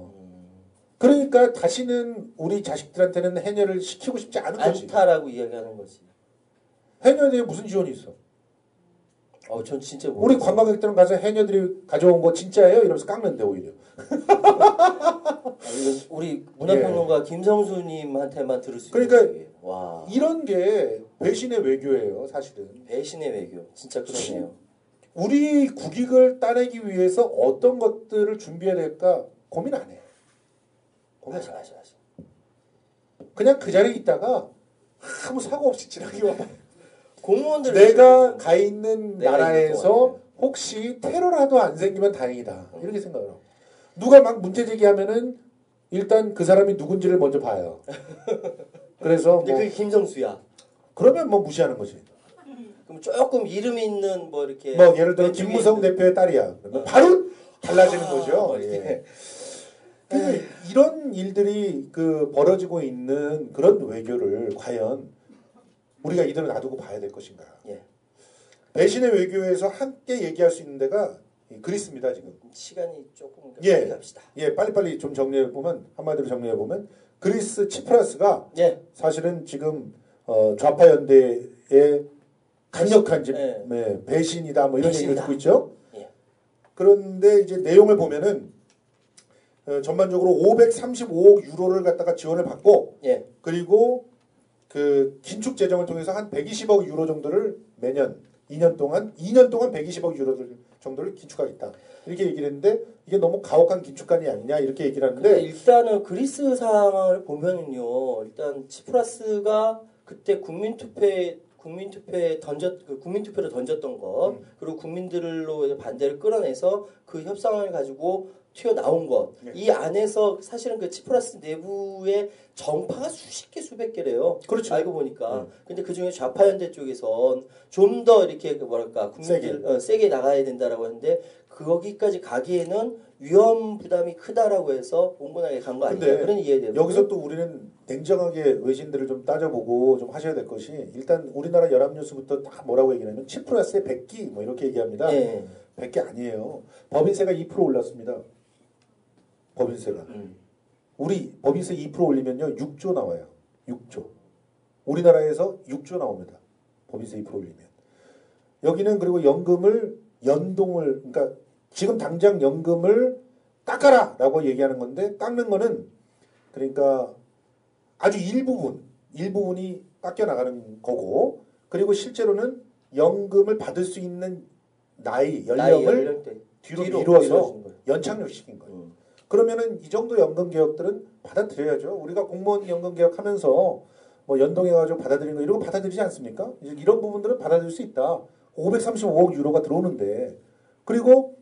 그러니까 다시는 우리 자식들한테는 해녀를 시키고 싶지 않은 거지. 않다라고 이야기하는 거지. 해녀들이 무슨 지원이 있어? 전 진짜 모르겠어요. 우리 관광객들은 가서 해녀들이 가져온 거 진짜예요? 이러면서 깎는데 오히려. 우리 문화평론가 김성수님한테만 들을 수 있는 그러니까 얘기예요. 와. 이런 게 배신의 외교예요, 사실은. 배신의 외교. 진짜 그러네요. 우리 국익을 따내기 위해서 어떤 것들을 준비해야 될까 고민 안 해. 맞아. 그냥 그 자리에 있다가 아무 사고 없이 지나기만 해. 공무원들 내가 가 있는 나라에서 혹시 테러라도 안 생기면 다행이다. 이렇게 생각을 하고. 누가 막 문제 제기하면은 일단 그 사람이 누군지를 먼저 봐요. 그래서 근데 그게 김성수야. 그러면 뭐 무시하는 거지. 그럼 조금 이름 있는 뭐 이렇게 뭐 예를 들어 김무성 대표의 딸이야. 그러면 바로 달라지는 거죠. 예. 이런 일들이 벌어지고 있는 그런 외교를 과연 우리가 이대로 놔두고 봐야 될 것인가. 예. 배신의 외교에서 함께 얘기할 수 있는 데가 그리스입니다. 지금. 시간이 조금 예. 갑시다. 예, 빨리빨리 좀 정리해보면 한마디로 정리해보면 그리스 치프라스가 사실은 지금 좌파 연대의 강력한 배신이다 뭐 이런 얘기를 듣고 있죠. 예. 그런데 이제 내용을 보면은 전반적으로 535억 유로를 갖다가 지원을 받고 그리고 그 긴축 재정을 통해서 한 120억 유로 정도를 매년 2년 동안 120억 유로 정도를 긴축하겠다. 이렇게 얘기를 했는데 이게 너무 가혹한 긴축간이 아니냐 이렇게 얘기를 하는데 일단은 그리스 상황을 보면은요. 일단 치프라스가 그때 국민투표를 던졌던 것 그리고 국민들로 반대를 끌어내서 그 협상을 가지고 튀어나온 것. 이 안에서 사실은 그 치프라스 내부의 정파가 수십 개 수백 개래요. 그렇죠. 알고 보니까. 근데 그 중에 좌파연대 쪽에선 좀 더 이렇게 국민들 세게 나가야 된다라고 하는데 거기까지 가기에는 위험 부담이 크다라고 해서 온건하게 간 거 아니냐 그런 이해돼요. 여기서 또 우리는 냉정하게 외신들을 좀 따져보고 좀 하셔야 될 것이 일단 우리나라 연합뉴스부터 다 뭐라고 얘기하냐면 치프라스의 100기 뭐 이렇게 얘기합니다. 100기 아니에요. 법인세가 2% 올랐습니다. 법인세가. 우리 법인세 2% 올리면요 6조 나와요. 6조. 우리나라에서 6조 나옵니다. 법인세 2% 올리면. 여기는 그리고 연금을 연동을 그러니까 지금 당장 연금을 깎아라 라고 얘기하는 건데 깎는 거는 그러니까 아주 일부분이 깎여 나가는 거고 그리고 실제로는 연금을 받을 수 있는 연령을 뒤로 미루어서 연착륙시킨 거예요. 그러면은 이 정도 연금 개혁들은 받아들여야죠. 우리가 공무원 연금 개혁하면서 뭐 연동해가지고 받아들이는 거 이런 거 받아들이지 않습니까? 이런 부분들은 받아들일 수 있다. 535억 유로가 들어오는데 그리고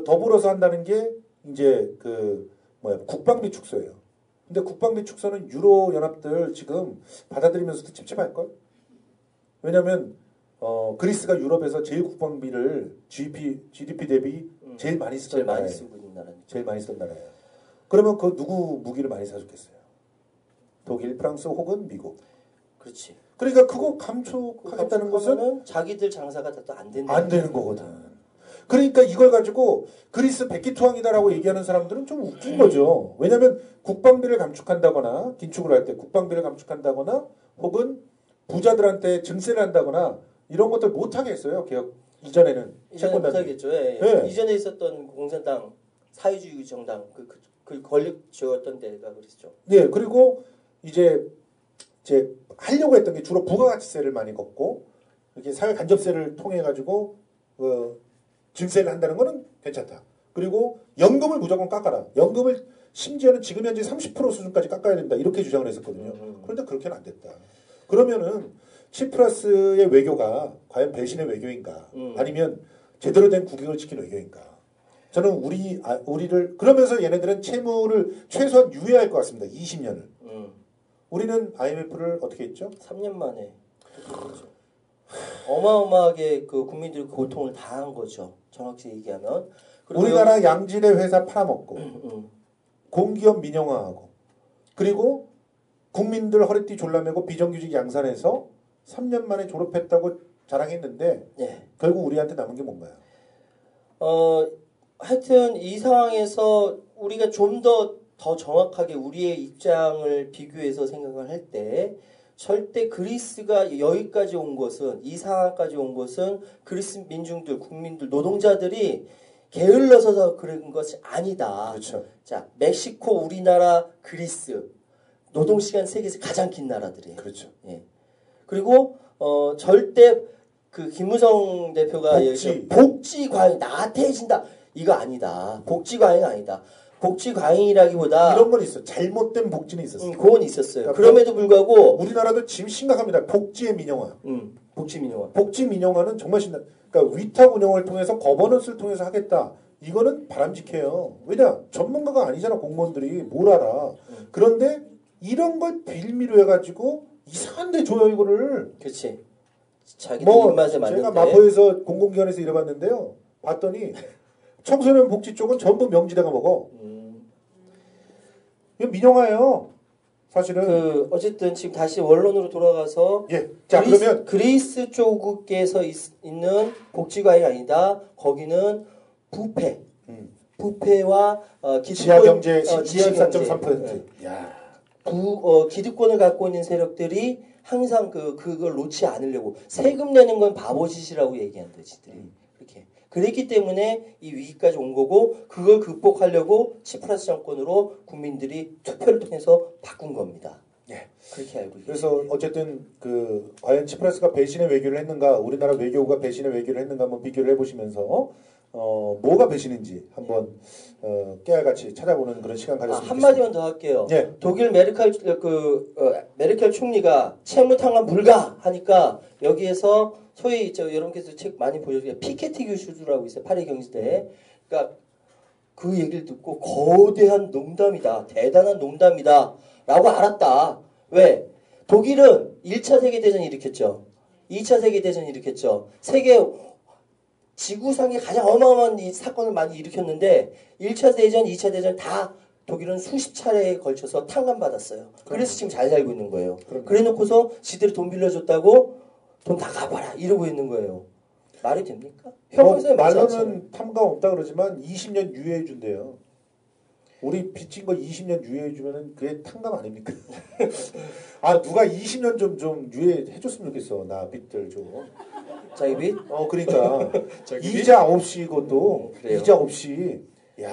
더불어서 한다는 게 이제 국방비 축소예요. 근데 국방비 축소는 유로 연합들 지금 받아들이면서도 찝찝할걸? 왜냐면 그리스가 유럽에서 제일 국방비를 GDP 대비 제일 많이 쓰던 나라예요. 제일 많이 쓰던 나라예요. 그러면 그 누구 무기를 많이 사줬겠어요? 독일, 프랑스 혹은 미국. 그렇지. 그러니까 그거 감축하겠다는 것은 자기들 장사가 다 안 되는 거거든. 그러니까 이걸 가지고 그리스 백기투항이다라고 얘기하는 사람들은 좀 웃긴 거죠. 왜냐하면 국방비를 감축한다거나 긴축을 할 때 국방비를 감축한다거나 혹은 부자들한테 증세를 한다거나 이런 것들 못하게 했어요. 개혁 이전에는. 이전에 못하겠죠. 예. 이전에 있었던 공산당 사회주의 정당 그 권력지었던 데가 그랬죠. 네. 그리고 이제 하려고 했던 게 주로 부가가치세를 많이 걷고 이렇게 사회 간접세를 통해 가지고 증세를 한다는 거는 괜찮다. 그리고 연금을 무조건 깎아라. 연금을 심지어는 지금 현재 30% 수준까지 깎아야 된다. 이렇게 주장을 했었거든요. 그런데 그렇게는 안 됐다. 그러면은 치프라스의 외교가 과연 배신의 외교인가? 아니면 제대로 된 국익을 지키는 외교인가? 저는 우리를 그러면서 얘네들은 채무를 최소한 유예할 것 같습니다. 20년을. 우리는 IMF를 어떻게 했죠? 3년 만에. 어마어마하게 그 국민들이 고통을 당한 거죠. 정확히 얘기하면. 우리나라 양질의 회사 팔아먹고 공기업 민영화하고 그리고 국민들 허리띠 졸라매고 비정규직 양산해서 3년 만에 졸업했다고 자랑했는데 결국 우리한테 남은 게 뭔가요? 하여튼 이 상황에서 우리가 좀 더 정확하게 우리의 입장을 비교해서 생각을 할 때 절대 그리스가 여기까지 온 것은 이 상황까지 온 것은 그리스 민중들, 국민들, 노동자들이 게을러서 그런 것이 아니다. 그렇죠. 자, 멕시코, 우리나라, 그리스 노동시간 세계에서 가장 긴 나라들이에요. 그렇죠. 예. 그리고 절대 그 김무성 대표가 복지 과잉 나태해진다. 이거 아니다. 복지 과잉 아니다. 복지 과잉이라기보다 이런 건 있어. 잘못된 복지는 있었어요. 그건 있었어요. 그러니까 그럼에도 불구하고 우리나라도 지금 심각합니다. 복지의 민영화. 복지 민영화. 복지 민영화는 정말 그러니까 위탁 운영을 통해서 거버넌스를 통해서 하겠다. 이거는 바람직해요. 왜냐? 전문가가 아니잖아. 공무원들이 뭘 알아. 그런데 이런 걸 빌미로 해가지고 이상한 데 줘요 이거를. 그렇지. 자기들 입맛에 맞는데. 제가 마포에서 공공기관에서 일해봤는데요. 봤더니 청소년 복지 쪽은 전부 명지대가 먹어. 이거 민영화예요. 사실은. 어쨌든 지금 다시 원론으로 돌아가서. 예. 자, 그러면. 그리스 쪽에서 있는 복지과잉이 아니다. 거기는 부패. 부패와 기득권. 지하경제 14.3%. 야. 기득권을 갖고 있는 세력들이 항상 그걸 놓지 않으려고. 세금 내는 건 바보짓이라고 얘기한다, 지들이. 그렇게. 그랬기 때문에 이 위기까지 온 거고 그걸 극복하려고 치프라스 정권으로 국민들이 투표를 통해서 바꾼 겁니다. 네. 그렇게 알고 있습니다. 그래서 어쨌든 과연 치프라스가 배신의 외교를 했는가, 우리나라 외교가 배신의 외교를 했는가 한번 비교를 해보시면서 뭐가 배신인지 한번 깨알같이 찾아보는 그런 시간 가졌으면 좋겠습니다. 한마디만 더 할게요. 네. 독일 메르켈 총리가 채무탕감 불가 하니까 여기에서 소위 여러분께서 책 많이 보셨겠죠. 피케티 교수라고 있어요. 파리 경시대에. 그러니까 그 얘기를 듣고 거대한 농담이다. 대단한 농담이다. 라고 알았다. 왜? 독일은 1차 세계대전을 일으켰죠. 2차 세계대전을 일으켰죠. 세계 지구상에 가장 어마어마한 이 사건을 많이 일으켰는데 1차 대전, 2차 대전 다 독일은 수십 차례에 걸쳐서 탕감받았어요. 그래서 지금 잘 살고 있는 거예요. 그래놓고서 지들이 돈 빌려줬다고 돈 다 갚아라 이러고 있는 거예요. 말이 됩니까? 형사에 말로는 탐감 없다 그러지만 20년 유예해 준대요. 우리 빚진 거 20년 유예해 주면은 그게 탕감 아닙니까? 아 누가 20년 좀 유예해 줬으면 좋겠어. 나 빚들 좀. 자기 빚? 그러니까 이자 없이 이것도 이자 없이 야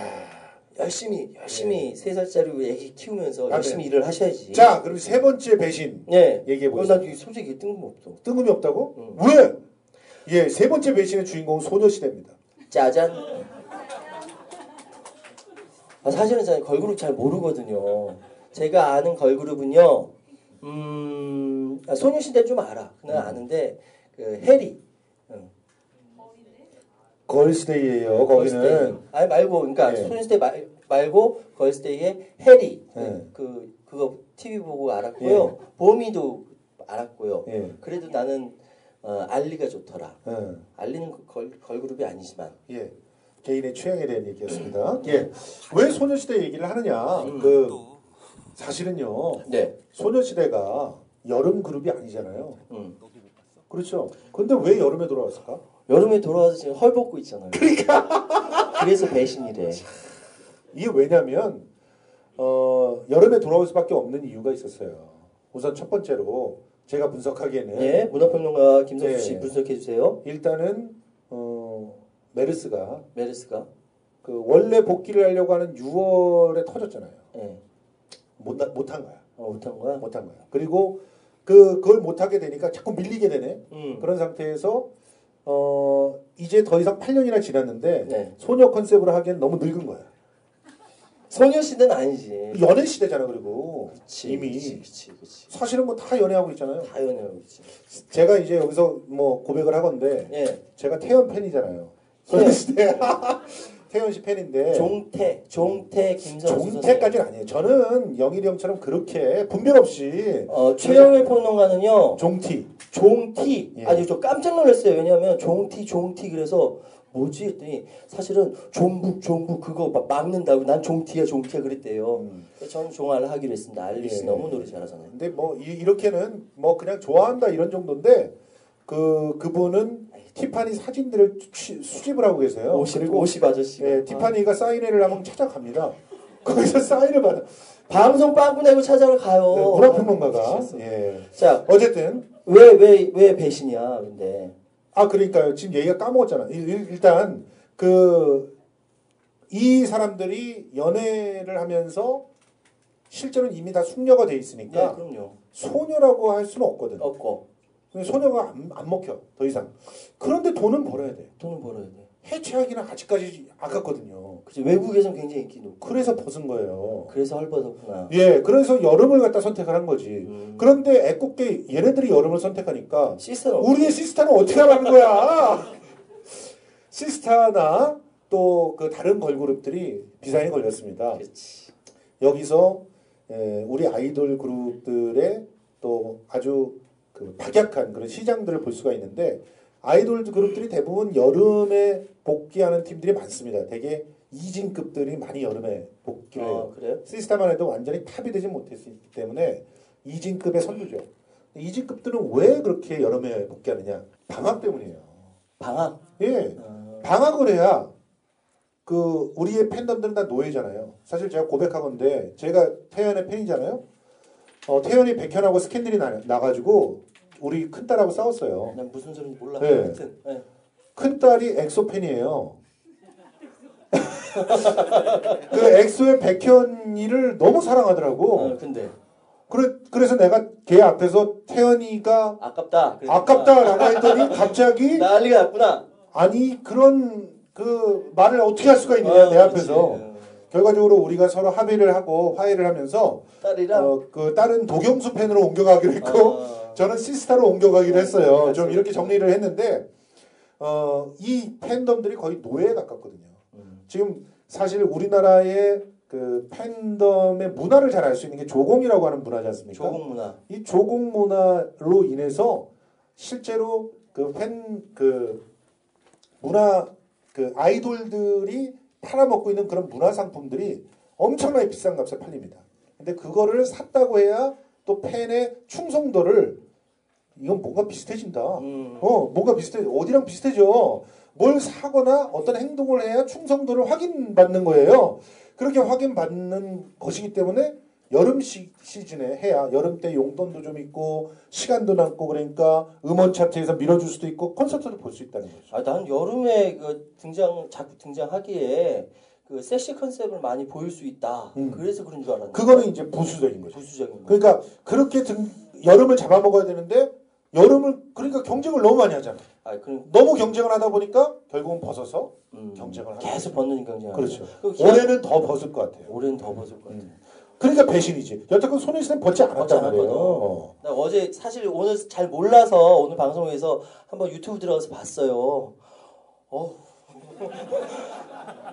열심히 3살짜리 애기 키우면서 열심히 일을 하셔야지. 자 그럼 세 번째 배신 얘기해 보세요. 나 솔직히 뜬금없어. 뜬금이 없다고? 왜? 예, 세 번째 배신의 주인공은 소녀시대입니다. 짜잔. 사실은 저는 걸그룹 잘 모르거든요. 제가 아는 걸그룹은요. 소녀시대 좀 알아. 그냥 아는데 그 해리. 걸스데이예요. 거기는. 아니 말고 그러니까 소녀시대 말고 걸스데이의 해리. 그거 TV 보고 알았고요. 보미도 알았고요. 그래도 나는 알리가 좋더라. 알리는 걸그룹이 아니지만. 예. 개인의 취향에 대한 얘기였습니다. 예. 왜 소녀시대 얘기를 하느냐? 사실은요. 네. 소녀시대가 여름 그룹이 아니잖아요. 그렇죠. 근데 왜 여름에 돌아왔을까? 여름에 돌아와서 지금 헐 벗고 있잖아요. 그러니까. 그래서 배신이래. 이게 왜냐면 여름에 돌아올 수밖에 없는 이유가 있었어요. 우선 첫 번째로 제가 분석하기에는 예, 문화평론가 김성수 씨 분석해 주세요. 일단은 메르스가 그 원래 복귀를 하려고 하는 6월에 터졌잖아요. 못한 거야. 못한 거야? 못한 거야. 그리고 그걸 못하게 되니까 자꾸 밀리게 되네. 그런 상태에서 이제 더 이상 8년이나 지났는데 소녀 컨셉으로 하기엔 너무 늙은 거야. 소녀시대는 아니지. 연애 시대잖아. 그리고 그치, 이미 그치. 사실은 뭐 다 연애하고 있잖아요. 다 연애하고 있지. 제가 이제 여기서 뭐 고백을 하건데 제가 태연 팬이잖아요. 소녀시대 태연 씨 팬인데 종태 김성수 종태까지는 아니에요. 저는 영일이 형처럼 그렇게 분별 없이 최영일 평론가는요. 종티 아니 저 깜짝 놀랐어요. 왜냐하면 종티 그래서 뭐지 했더니 사실은 종북 그거 막는다고 난 종티야 그랬대요. 저는 종아를 하기로 했습니다. 알리 씨 너무 노래 잘하잖아요. 근데 뭐 이렇게는 뭐 그냥 좋아한다 이런 정도인데 그분은 티파니 사진들을 수집을 하고 계세요. 50 아저씨가. 티파니가 사인회를 하면 찾아갑니다. 거기서 사인을 받아. 방송 빵꾸 내고 찾아러 가요. 문화평론가가. 자, 어쨌든 왜 배신이야, 근데. 그러니까요. 지금 얘기가 까먹었잖아. 일단 이 사람들이 연애를 하면서 실제로는 이미 다 숙녀가 돼 있으니까 그럼요. 소녀라고 할 수는 없거든. 없고. 소녀가 안 먹혀 더 이상. 그런데 돈은 벌어야 돼. 해체하기는 아직까지 아깝거든요. 그치, 외국에서는 굉장히 인기 높고. 그래서 벗은 거예요. 그래서 헐벗었구나. 예, 그래서 여름을 갖다 선택을 한 거지. 그런데 애꿎게 얘네들이 여름을 선택하니까 우리의 시스타는 어떻게 하라는 거야? 시스타나 또 그 다른 걸그룹들이 비상에 걸렸습니다. 그치. 여기서 우리 아이돌 그룹들의 또 아주 그 박약한 그런 시장들을 볼 수가 있는데 아이돌 그룹들이 대부분 여름에 복귀하는 팀들이 많습니다. 되게 이진급들이 많이 여름에 복귀를 해요. 그래요? 시스타만 해도 완전히 탑이 되지 못했기 때문에 이진급의 선두죠. 이진급들은 왜 그렇게 여름에 복귀하느냐? 방학 때문이에요. 방학? 예. 방학을 해야 우리의 팬덤들은 다 노예잖아요. 사실 제가 고백하건데 제가 태연의 팬이잖아요. 태연이 백현하고 스캔들이 나가지고 우리 큰딸하고 싸웠어요. 난 무슨 소리인지 몰라. 네. 큰딸이 엑소 팬이에요. 그 엑소의 백현이를 너무 사랑하더라고. 근데 그래서 내가 걔 앞에서 태연이가 아깝다라고 했더니 갑자기 난리가 났구나. 아니 그런 그 말을 어떻게 할 수가 있느냐 내 앞에서. 결과적으로 우리가 서로 합의를 하고 화해를 하면서 그 딸은 도경수 팬으로 옮겨가기로 했고 저는 시스타로 옮겨가기로 했어요. 좀 이렇게 정리를 했는데 이 팬덤들이 거의 노예에 가깝거든요. 지금 사실 우리나라의 그 팬덤의 문화를 잘 알 수 있는 게 조공이라고 하는 문화지 않습니까? 조공문화. 이 조공문화로 인해서 실제로 문화 그 아이돌들이 팔아먹고 있는 그런 문화 상품들이 엄청나게 비싼 값에 팔립니다. 근데 그거를 샀다고 해야 또 팬의 충성도를 이건 뭔가 비슷해진다. 뭔가 비슷해. 어디랑 비슷해져. 뭘 사거나 어떤 행동을 해야 충성도를 확인받는 거예요. 그렇게 확인받는 것이기 때문에 여름 시즌에 해야 여름 때 용돈도 좀 있고 시간도 남고 그러니까 음원 차트에서 밀어줄 수도 있고 콘서트도 볼 수 있다는 거죠. 아, 난 여름에 그 자꾸 등장하기에 그 섹시 컨셉을 많이 보일 수 있다. 그래서 그런 줄 알았는데. 그거는 이제 부수적인 거죠. 부수적인 거. 그러니까 그렇게 여름을 잡아먹어야 되는데 여름을 그러니까 경쟁을 너무 많이 하잖아. 너무 경쟁을 하다 보니까 결국은 벗어서 경쟁을 하는 계속 벗는 경쟁. 그렇죠. 올해는 더 벗을 것 같아요. 올해는 더 벗을 것 같아요. 그러니까 배신이지. 여태껏 소녀시대는 벗지 않았단 말이에요. 나 어제 사실 오늘 잘 몰라서 오늘 방송에서 한번 유튜브 들어가서 봤어요.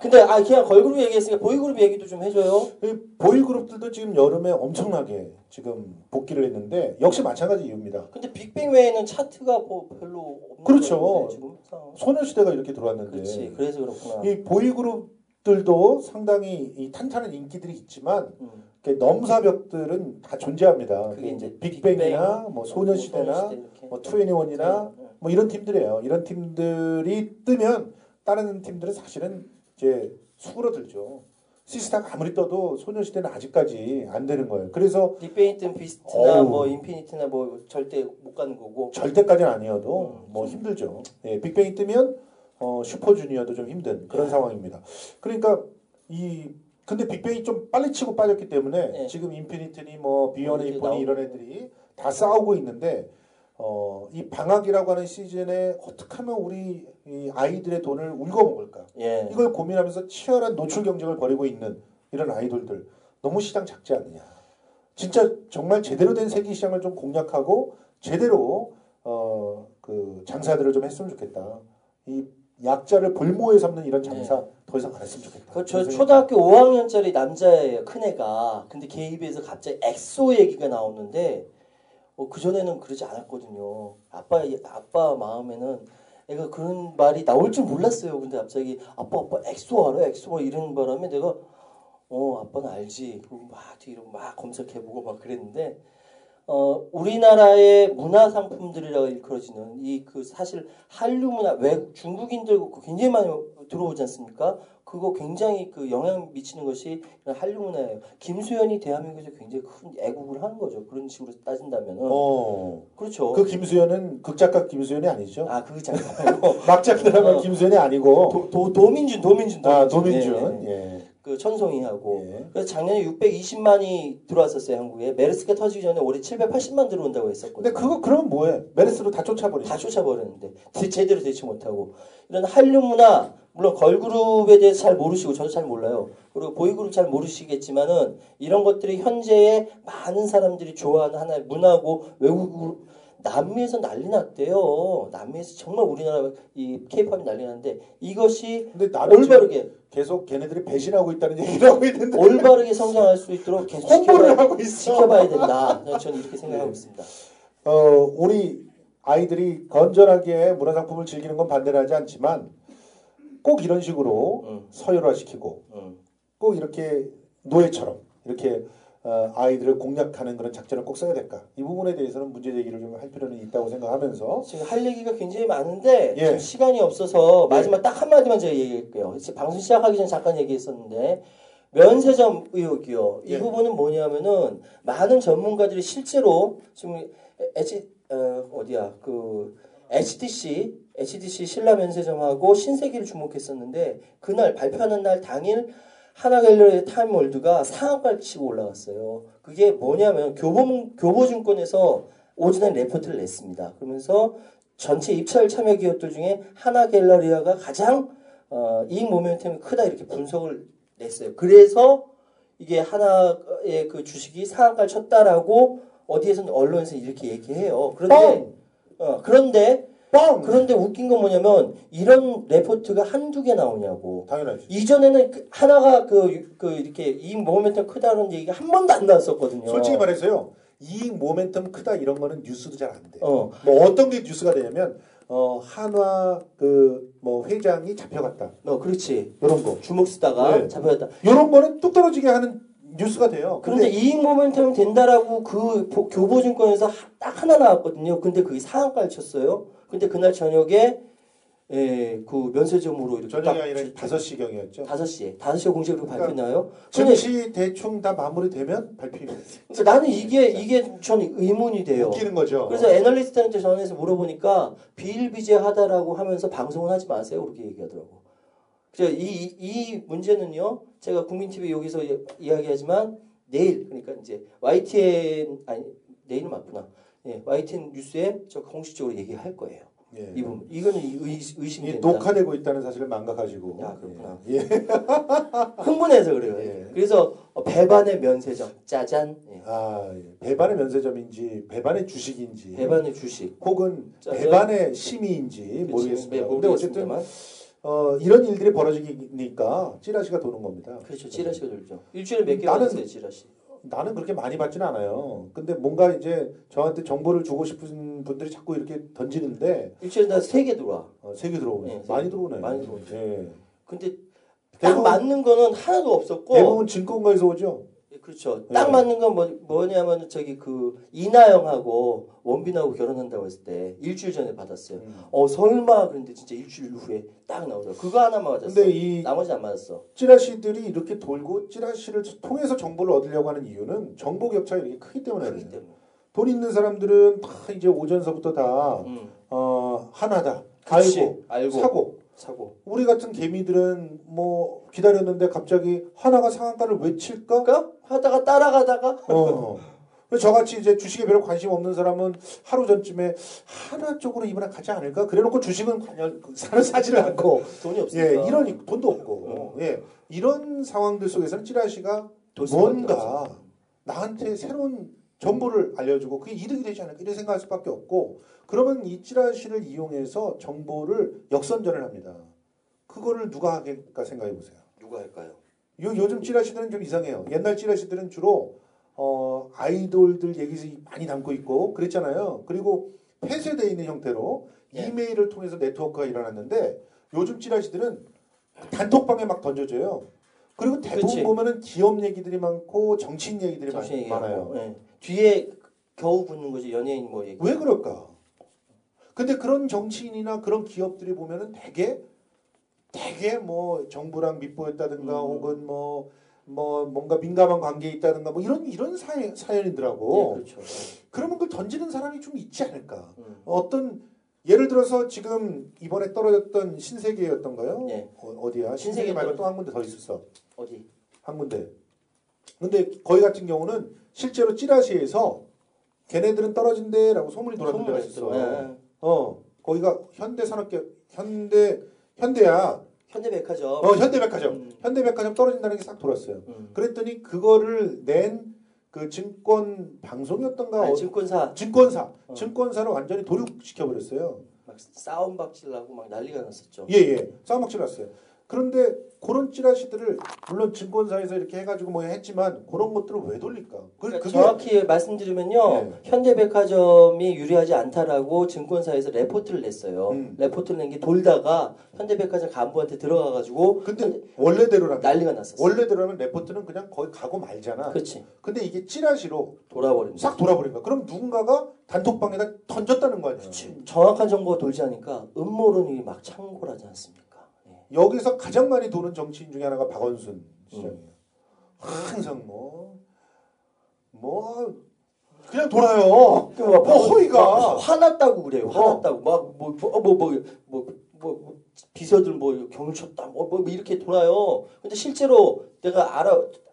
근데 그냥 걸그룹 얘기했으니까 보이그룹 얘기도 좀 해줘요. 보이그룹들도 지금 여름에 엄청나게 지금 복귀를 했는데 역시 마찬가지 이유입니다. 근데 빅뱅 외에는 차트가 뭐 별로 없는 그렇죠. 지금 소녀시대가 이렇게 들어왔는데. 그렇지. 그래서 그렇구나. 이 보이그룹들도 상당히 이 탄탄한 인기들이 있지만 넘사벽들은 다 존재합니다. 그게 이제 빅뱅이나 뭐 소녀시대나 뭐 투애니원이나 뭐 이런 팀들이에요. 이런 팀들이 뜨면 다른 팀들은 사실은 이제 수그러들죠. 시스타가 아무리 떠도 소녀시대는 아직까지 안 되는 거예요. 그래서 빅뱅이든 비스트나 뭐 인피니트나 뭐 절대 못 가는 거고. 절대까지는 아니어도 뭐 힘들죠. 예, 빅뱅이 뜨면 슈퍼주니어도 좀 힘든 그런 상황입니다. 그러니까 근데 빅뱅이 좀 빨리 치고 빠졌기 때문에 지금 인피니트니 뭐 비욘에이폰이 이런 애들이 다 싸우고 있는데 이 방학이라고 하는 시즌에 어떻게 하면 우리 이 아이들의 돈을 울거먹을까? 이걸 고민하면서 치열한 노출 경쟁을 벌이고 있는 이런 아이돌들 너무 시장 작지 않느냐? 진짜 정말 제대로 된 세계 시장을 좀 공략하고 제대로 그 장사들을 좀 했으면 좋겠다. 이 약자를 볼모에 삼는 이런 장사 더 이상 안 했으면 좋겠다. 저 초등학교 5학년짜리 남자예요, 큰애가. 근데 걔 입에서 갑자기 엑소 얘기가 나오는데 그전에는 그러지 않았거든요. 아빠 마음에는 애가 그런 말이 나올 줄 몰랐어요. 근데 갑자기 아빠 엑소 알아? 엑소 이러는 바람에 내가 아빠는 알지. 그리고 막 이러고 막 검색해보고 막 그랬는데 우리나라의 문화 상품들이라고 일컬어지는 사실 한류 문화 중국인들 굉장히 많이 들어오지 않습니까? 그거 굉장히 그 영향 미치는 것이 한류 문화예요. 김수현이 대한민국에서 굉장히 큰 애국을 하는 거죠. 그런 식으로 따진다면은. 그렇죠. 그 김수현은 극작가 김수현이 아니죠? 그 작가. 막작 드라마 김수현이 아니고 도민준. 도민준. 예. 그 천송이하고. 그래서 작년에 620만이 들어왔었어요, 한국에. 메르스가 터지기 전에 올해 780만 들어온다고 했었거든요. 근데 그러면 뭐해? 메르스로 다 쫓아버리죠. 다 쫓아버렸는데 제대로 대치 못하고. 이런 한류 문화, 물론 걸그룹에 대해서 잘 모르시고 저도 잘 몰라요. 그리고 보이그룹 잘 모르시겠지만은 이런 것들이 현재의 많은 사람들이 좋아하는 하나의 문화고 외국 남미에서 난리 났대요. 남미에서 정말 우리나라 이 케이팝이 난리 났는데 이것이 올바르게 계속 걔네들이 배신하고 있다는 얘기를 하고 있는데 올바르게 성장할 수 있도록 계속 홍보를 하고 있어. 지켜봐야 된다. 저는 이렇게 생각하고 있습니다. 우리 아이들이 건전하게 문화상품을 즐기는 건 반대를 하지 않지만 꼭 이런 식으로 서열화시키고 꼭 이렇게 노예처럼 이렇게 아이들을 공략하는 그런 작전을 꼭 써야 될까? 이 부분에 대해서는 문제 제기를 좀 할 필요는 있다고 생각하면서 지금 할 얘기가 굉장히 많은데 지금 시간이 없어서 마지막 딱 한마디만 제가 얘기할게요. 방송 시작하기 전에 잠깐 얘기했었는데 면세점 의혹이요. 이 부분은 뭐냐면은 많은 전문가들이 실제로 지금 HTC 신라 면세점하고 신세계를 주목했었는데 그날 발표하는 날 당일 하나갤러리의 타임월드가 상한가를 치고 올라갔어요. 그게 뭐냐면 교보증권에서 오전에 레포트를 냈습니다. 그러면서 전체 입찰 참여 기업들 중에 하나갤러리아가 가장 이익 모멘텀이 크다 이렇게 분석을 냈어요. 그래서 이게 하나의 그 주식이 상한가를 쳤다라고 어디에서는 언론에서 이렇게 얘기해요. 그런데 웃긴 건 뭐냐면 이런 레포트가 한두 개 나오냐고. 당연하지. 이전에는 하나가 이렇게 이익 모멘텀 크다는 얘기가 한 번도 안 나왔었거든요. 솔직히 말해서요. 이익 모멘텀 크다 이런 거는 뉴스도 잘 안 돼. 뭐 어떤 게 뉴스가 되냐면 한화 그 뭐 회장이 잡혀갔다. 그렇지. 이런 거. 주먹 쓰다가 네. 잡혀갔다. 이런 거는 뚝 떨어지게 하는 뉴스가 돼요. 그런데 이익 모멘텀이 된다라고 그 교보증권에서 딱 하나 나왔거든요. 근데 그게 상한가를 쳤어요. 근데 그날 저녁에 그 면세점으로 이렇게 저녁이 아니라 5시경이었죠. 5시에 공식으로 그러니까 발표나요? 증시 대충 다 마무리되면 발표입니다. 그러니까 나는 이게 저는 의문이 돼요. 웃기는 거죠. 그래서 애널리스트한테 전화해서 물어보니까 비일비재하다라고 하면서 방송은 하지 마세요. 그렇게 얘기하더라고. 그래서 이 문제는요. 제가 국민TV 여기서 이야기하지만 내일 그러니까 이제 YTN 아니 내일은 맞구나. YTN 뉴스에 저 공식적으로 얘기할 거예요. 예. 이 부분 이거는 의심된다. 녹화되고 있다는 사실을 망각하시고. 야 그렇구나. 예. 흥분해서 그래요. 예. 그래서 배반의 면세점 짜잔. 배반의 면세점인지 배반의 주식인지 배반의 주식 혹은 짜잔. 배반의 심의인지 모르겠습니다. 근데 어쨌든 이런 일들이 벌어지니까 찌라시가 도는 겁니다. 그렇죠. 찌라시가 돌죠. 일주일에 몇 개 받았어요, 찌라시? 나는 그렇게 많이 받지는 않아요. 근데 뭔가 이제 저한테 정보를 주고 싶은 분들이 자꾸 이렇게 던지는데 일주일에 나 3개 들어와. 3개 들어오네. 네, 많이 들어오네. 많이 들어오죠. 예. 근데 딱 맞는 거는 하나도 없었고 대부분 증권가에서 오죠. 그렇죠. 딱 맞는 건 뭐냐면 저기 그 이나영하고 원빈하고 결혼한다고 했을 때 일주일 전에 받았어요. 설마 그런데 진짜 일주일 후에 딱 나오더라고. 그거 하나만 맞았어. 근데 나머지 안 맞았어. 찌라시들이 이렇게 돌고 찌라시를 통해서 정보를 얻으려고 하는 이유는 정보 격차가 이렇게 크기 때문에. 돈 있는 사람들은 다 이제 오전서부터 다 하나다. 알고 사고. 우리 같은 개미들은 뭐 기다렸는데 갑자기 하나가 상한가를 외칠까? 하다가 따라가다가 저같이 이제 주식에 별로 관심 없는 사람은 하루 전쯤에 하나 쪽으로 이번에 가지 않을까? 그래놓고 주식은 그냥 사지를 않고 돈이 없으니까. 이런 돈도 없고 이런 상황들 속에서는 찌라시가 뭔가 나한테 새로운 정보를 알려주고 그게 이득이 되지 않을까 이런 생각할 수밖에 없고 그러면 이 찌라시를 이용해서 정보를 역선전을 합니다. 그거를 누가 하겠까 생각해 보세요. 누가 할까요? 요즘 찌라시들은 좀 이상해요. 옛날 찌라시들은 주로 아이돌들 얘기 많이 담고 있고 그랬잖아요. 그리고 폐쇄되어 있는 형태로 이메일을 통해서 네트워크가 일어났는데 요즘 찌라시들은 단톡방에 막 던져줘요. 그리고 대부분 보면은 기업 얘기들이 많고 정치인 얘기들이 많아요. 뒤에 겨우 붙는 거지 연예인 뭐 얘기. 왜 그럴까? 근데 그런 정치인이나 그런 기업들이 보면은 되게 뭐 정부랑 밑보였다든가 혹은 뭐 뭔가 민감한 관계에 있다든가 뭐 이런 사연이더라고. 그렇죠. 그러면 그걸 던지는 사람이 좀 있지 않을까? 어떤 예를 들어서 지금 이번에 떨어졌던 신세계였던가요? 어디야? 신세계 말고 또 한 군데 더 있었어. 어디? 한 군데. 근데 거기 같은 경우는 실제로 찌라시에서 걔네들은 떨어진대라고 소문이 돌았던 데가 있었어. 거기가 현대야. 현대백화점. 현대백화점. 현대백화점 떨어진다는 게 싹 돌았어요. 그랬더니 그거를 낸 그 증권 방송이었던가? 증권사를 완전히 도륙시켜 버렸어요. 막 싸움박질 나고 막 난리가 났었죠. 싸움박질 났어요. 그런데 그런 찌라시들을 물론 증권사에서 이렇게 해가지고 뭐 했지만 그런 것들을 왜 돌릴까? 그러니까 정확히 말씀드리면요. 현대백화점이 유리하지 않다라고 증권사에서 레포트를 냈어요. 레포트를 낸 게 돌다가 현대백화점 간부한테 들어가가지고 근데 원래대로라면 난리가 났었어. 원래대로라면 레포트는 그냥 거기 가고 말잖아. 그렇지. 근데 이게 찌라시로 싹 돌아버린 거야. 그럼 누군가가 단톡방에다 던졌다는 거 아니야. 그치. 정확한 정보가 돌지 않으니까 음모론이 막 창궐하지 않습니까? 여기서 가장 많이 도는 정치인 중에 하나가 박원순 시장이에요. 항상 그냥 돌아요. 허위가 화났다고 그래요. 화났다고 비서들 경을 쳤다 이렇게 돌아요. 근데 실제로 내가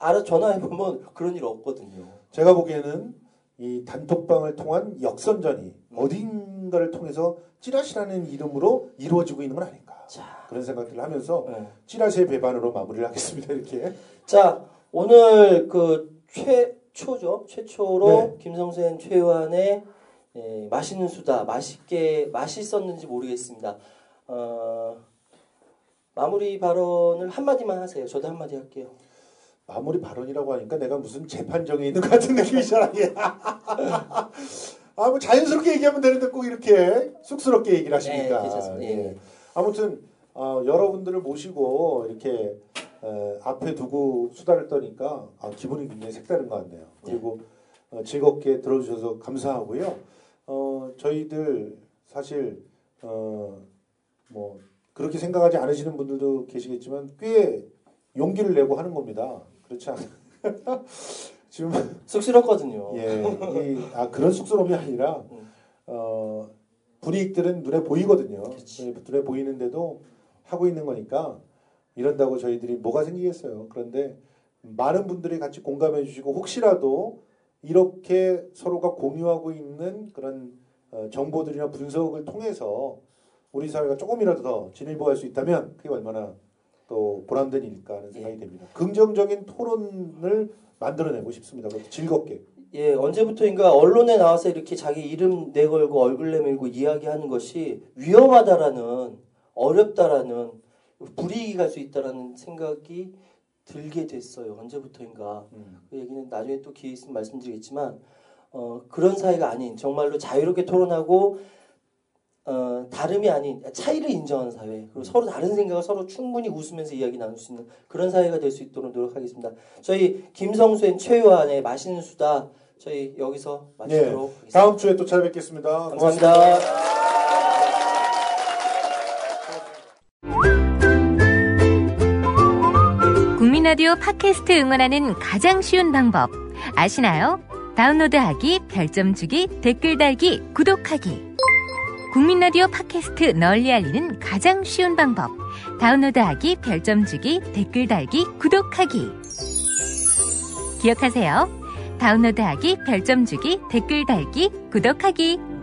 알아 전화해 보면 그런 일 없거든요. 제가 보기에는 이 단톡방을 통한 역선전이 어딘가를 통해서 찌라시라는 이름으로 이루어지고 있는 건 아닌가. 그런 생각들을 하면서 찌라시의 배반으로 마무리를 하겠습니다. 이렇게. 자, 오늘 그 최초로 김성수앤 최요한의 맛있는 수다 맛있었는지 모르겠습니다. 마무리 발언을 한마디만 하세요. 저도 한마디 할게요. 마무리 발언이라고 하니까 내가 무슨 재판정에 있는 것 같은 느낌이잖아. 뭐 자연스럽게 얘기하면 되는데 꼭 이렇게 쑥스럽게 얘기를 하시니까. 네, 괜찮습니다. 예. 아무튼 여러분들을 모시고 이렇게 앞에 두고 수다를 떠니까 기분이 굉장히 색다른 것 같네요. 그리고 즐겁게 들어주셔서 감사하고요. 저희들 사실 뭐 그렇게 생각하지 않으시는 분들도 계시겠지만 꽤 용기를 내고 하는 겁니다. 그렇지 않아요? 지금 쑥스럽거든요. 예, 그런 쑥스러움이 아니라 불이익들은 눈에 보이거든요. 눈에 보이는데도 하고 있는 거니까 이런다고 저희들이 뭐가 생기겠어요. 그런데 많은 분들이 같이 공감해 주시고 혹시라도 이렇게 서로가 공유하고 있는 그런 정보들이나 분석을 통해서 우리 사회가 조금이라도 더 진일보할 수 있다면 그게 얼마나 또 보람된 일일까 하는 생각이 됩니다. 긍정적인 토론을 만들어내고 싶습니다. 즐겁게. 예, 언제부터인가 언론에 나와서 이렇게 자기 이름 내걸고 얼굴 내밀고 이야기하는 것이 위험하다라는, 어렵다라는, 불이익이 갈 수 있다라는 생각이 들게 됐어요. 언제부터인가. 그 얘기는 나중에 또 기회 있으면 말씀드리겠지만 그런 사회가 아닌, 정말로 자유롭게 토론하고 다름이 아닌 차이를 인정하는 사회, 그리고 서로 다른 생각을 서로 충분히 웃으면서 이야기 나눌 수 있는 그런 사회가 될 수 있도록 노력하겠습니다. 저희 김성수의 최요한의 맛있는 수다 저희 여기서 마치도록 하겠습니다. 다음 주에 또 찾아뵙겠습니다. 감사합니다. 고맙습니다. 국민라디오 팟캐스트 응원하는 가장 쉬운 방법 아시나요? 다운로드하기, 별점 주기, 댓글 달기, 구독하기. 국민라디오 팟캐스트 널리 알리는 가장 쉬운 방법. 다운로드하기, 별점 주기, 댓글 달기, 구독하기. 기억하세요. 다운로드하기, 별점 주기, 댓글 달기, 구독하기.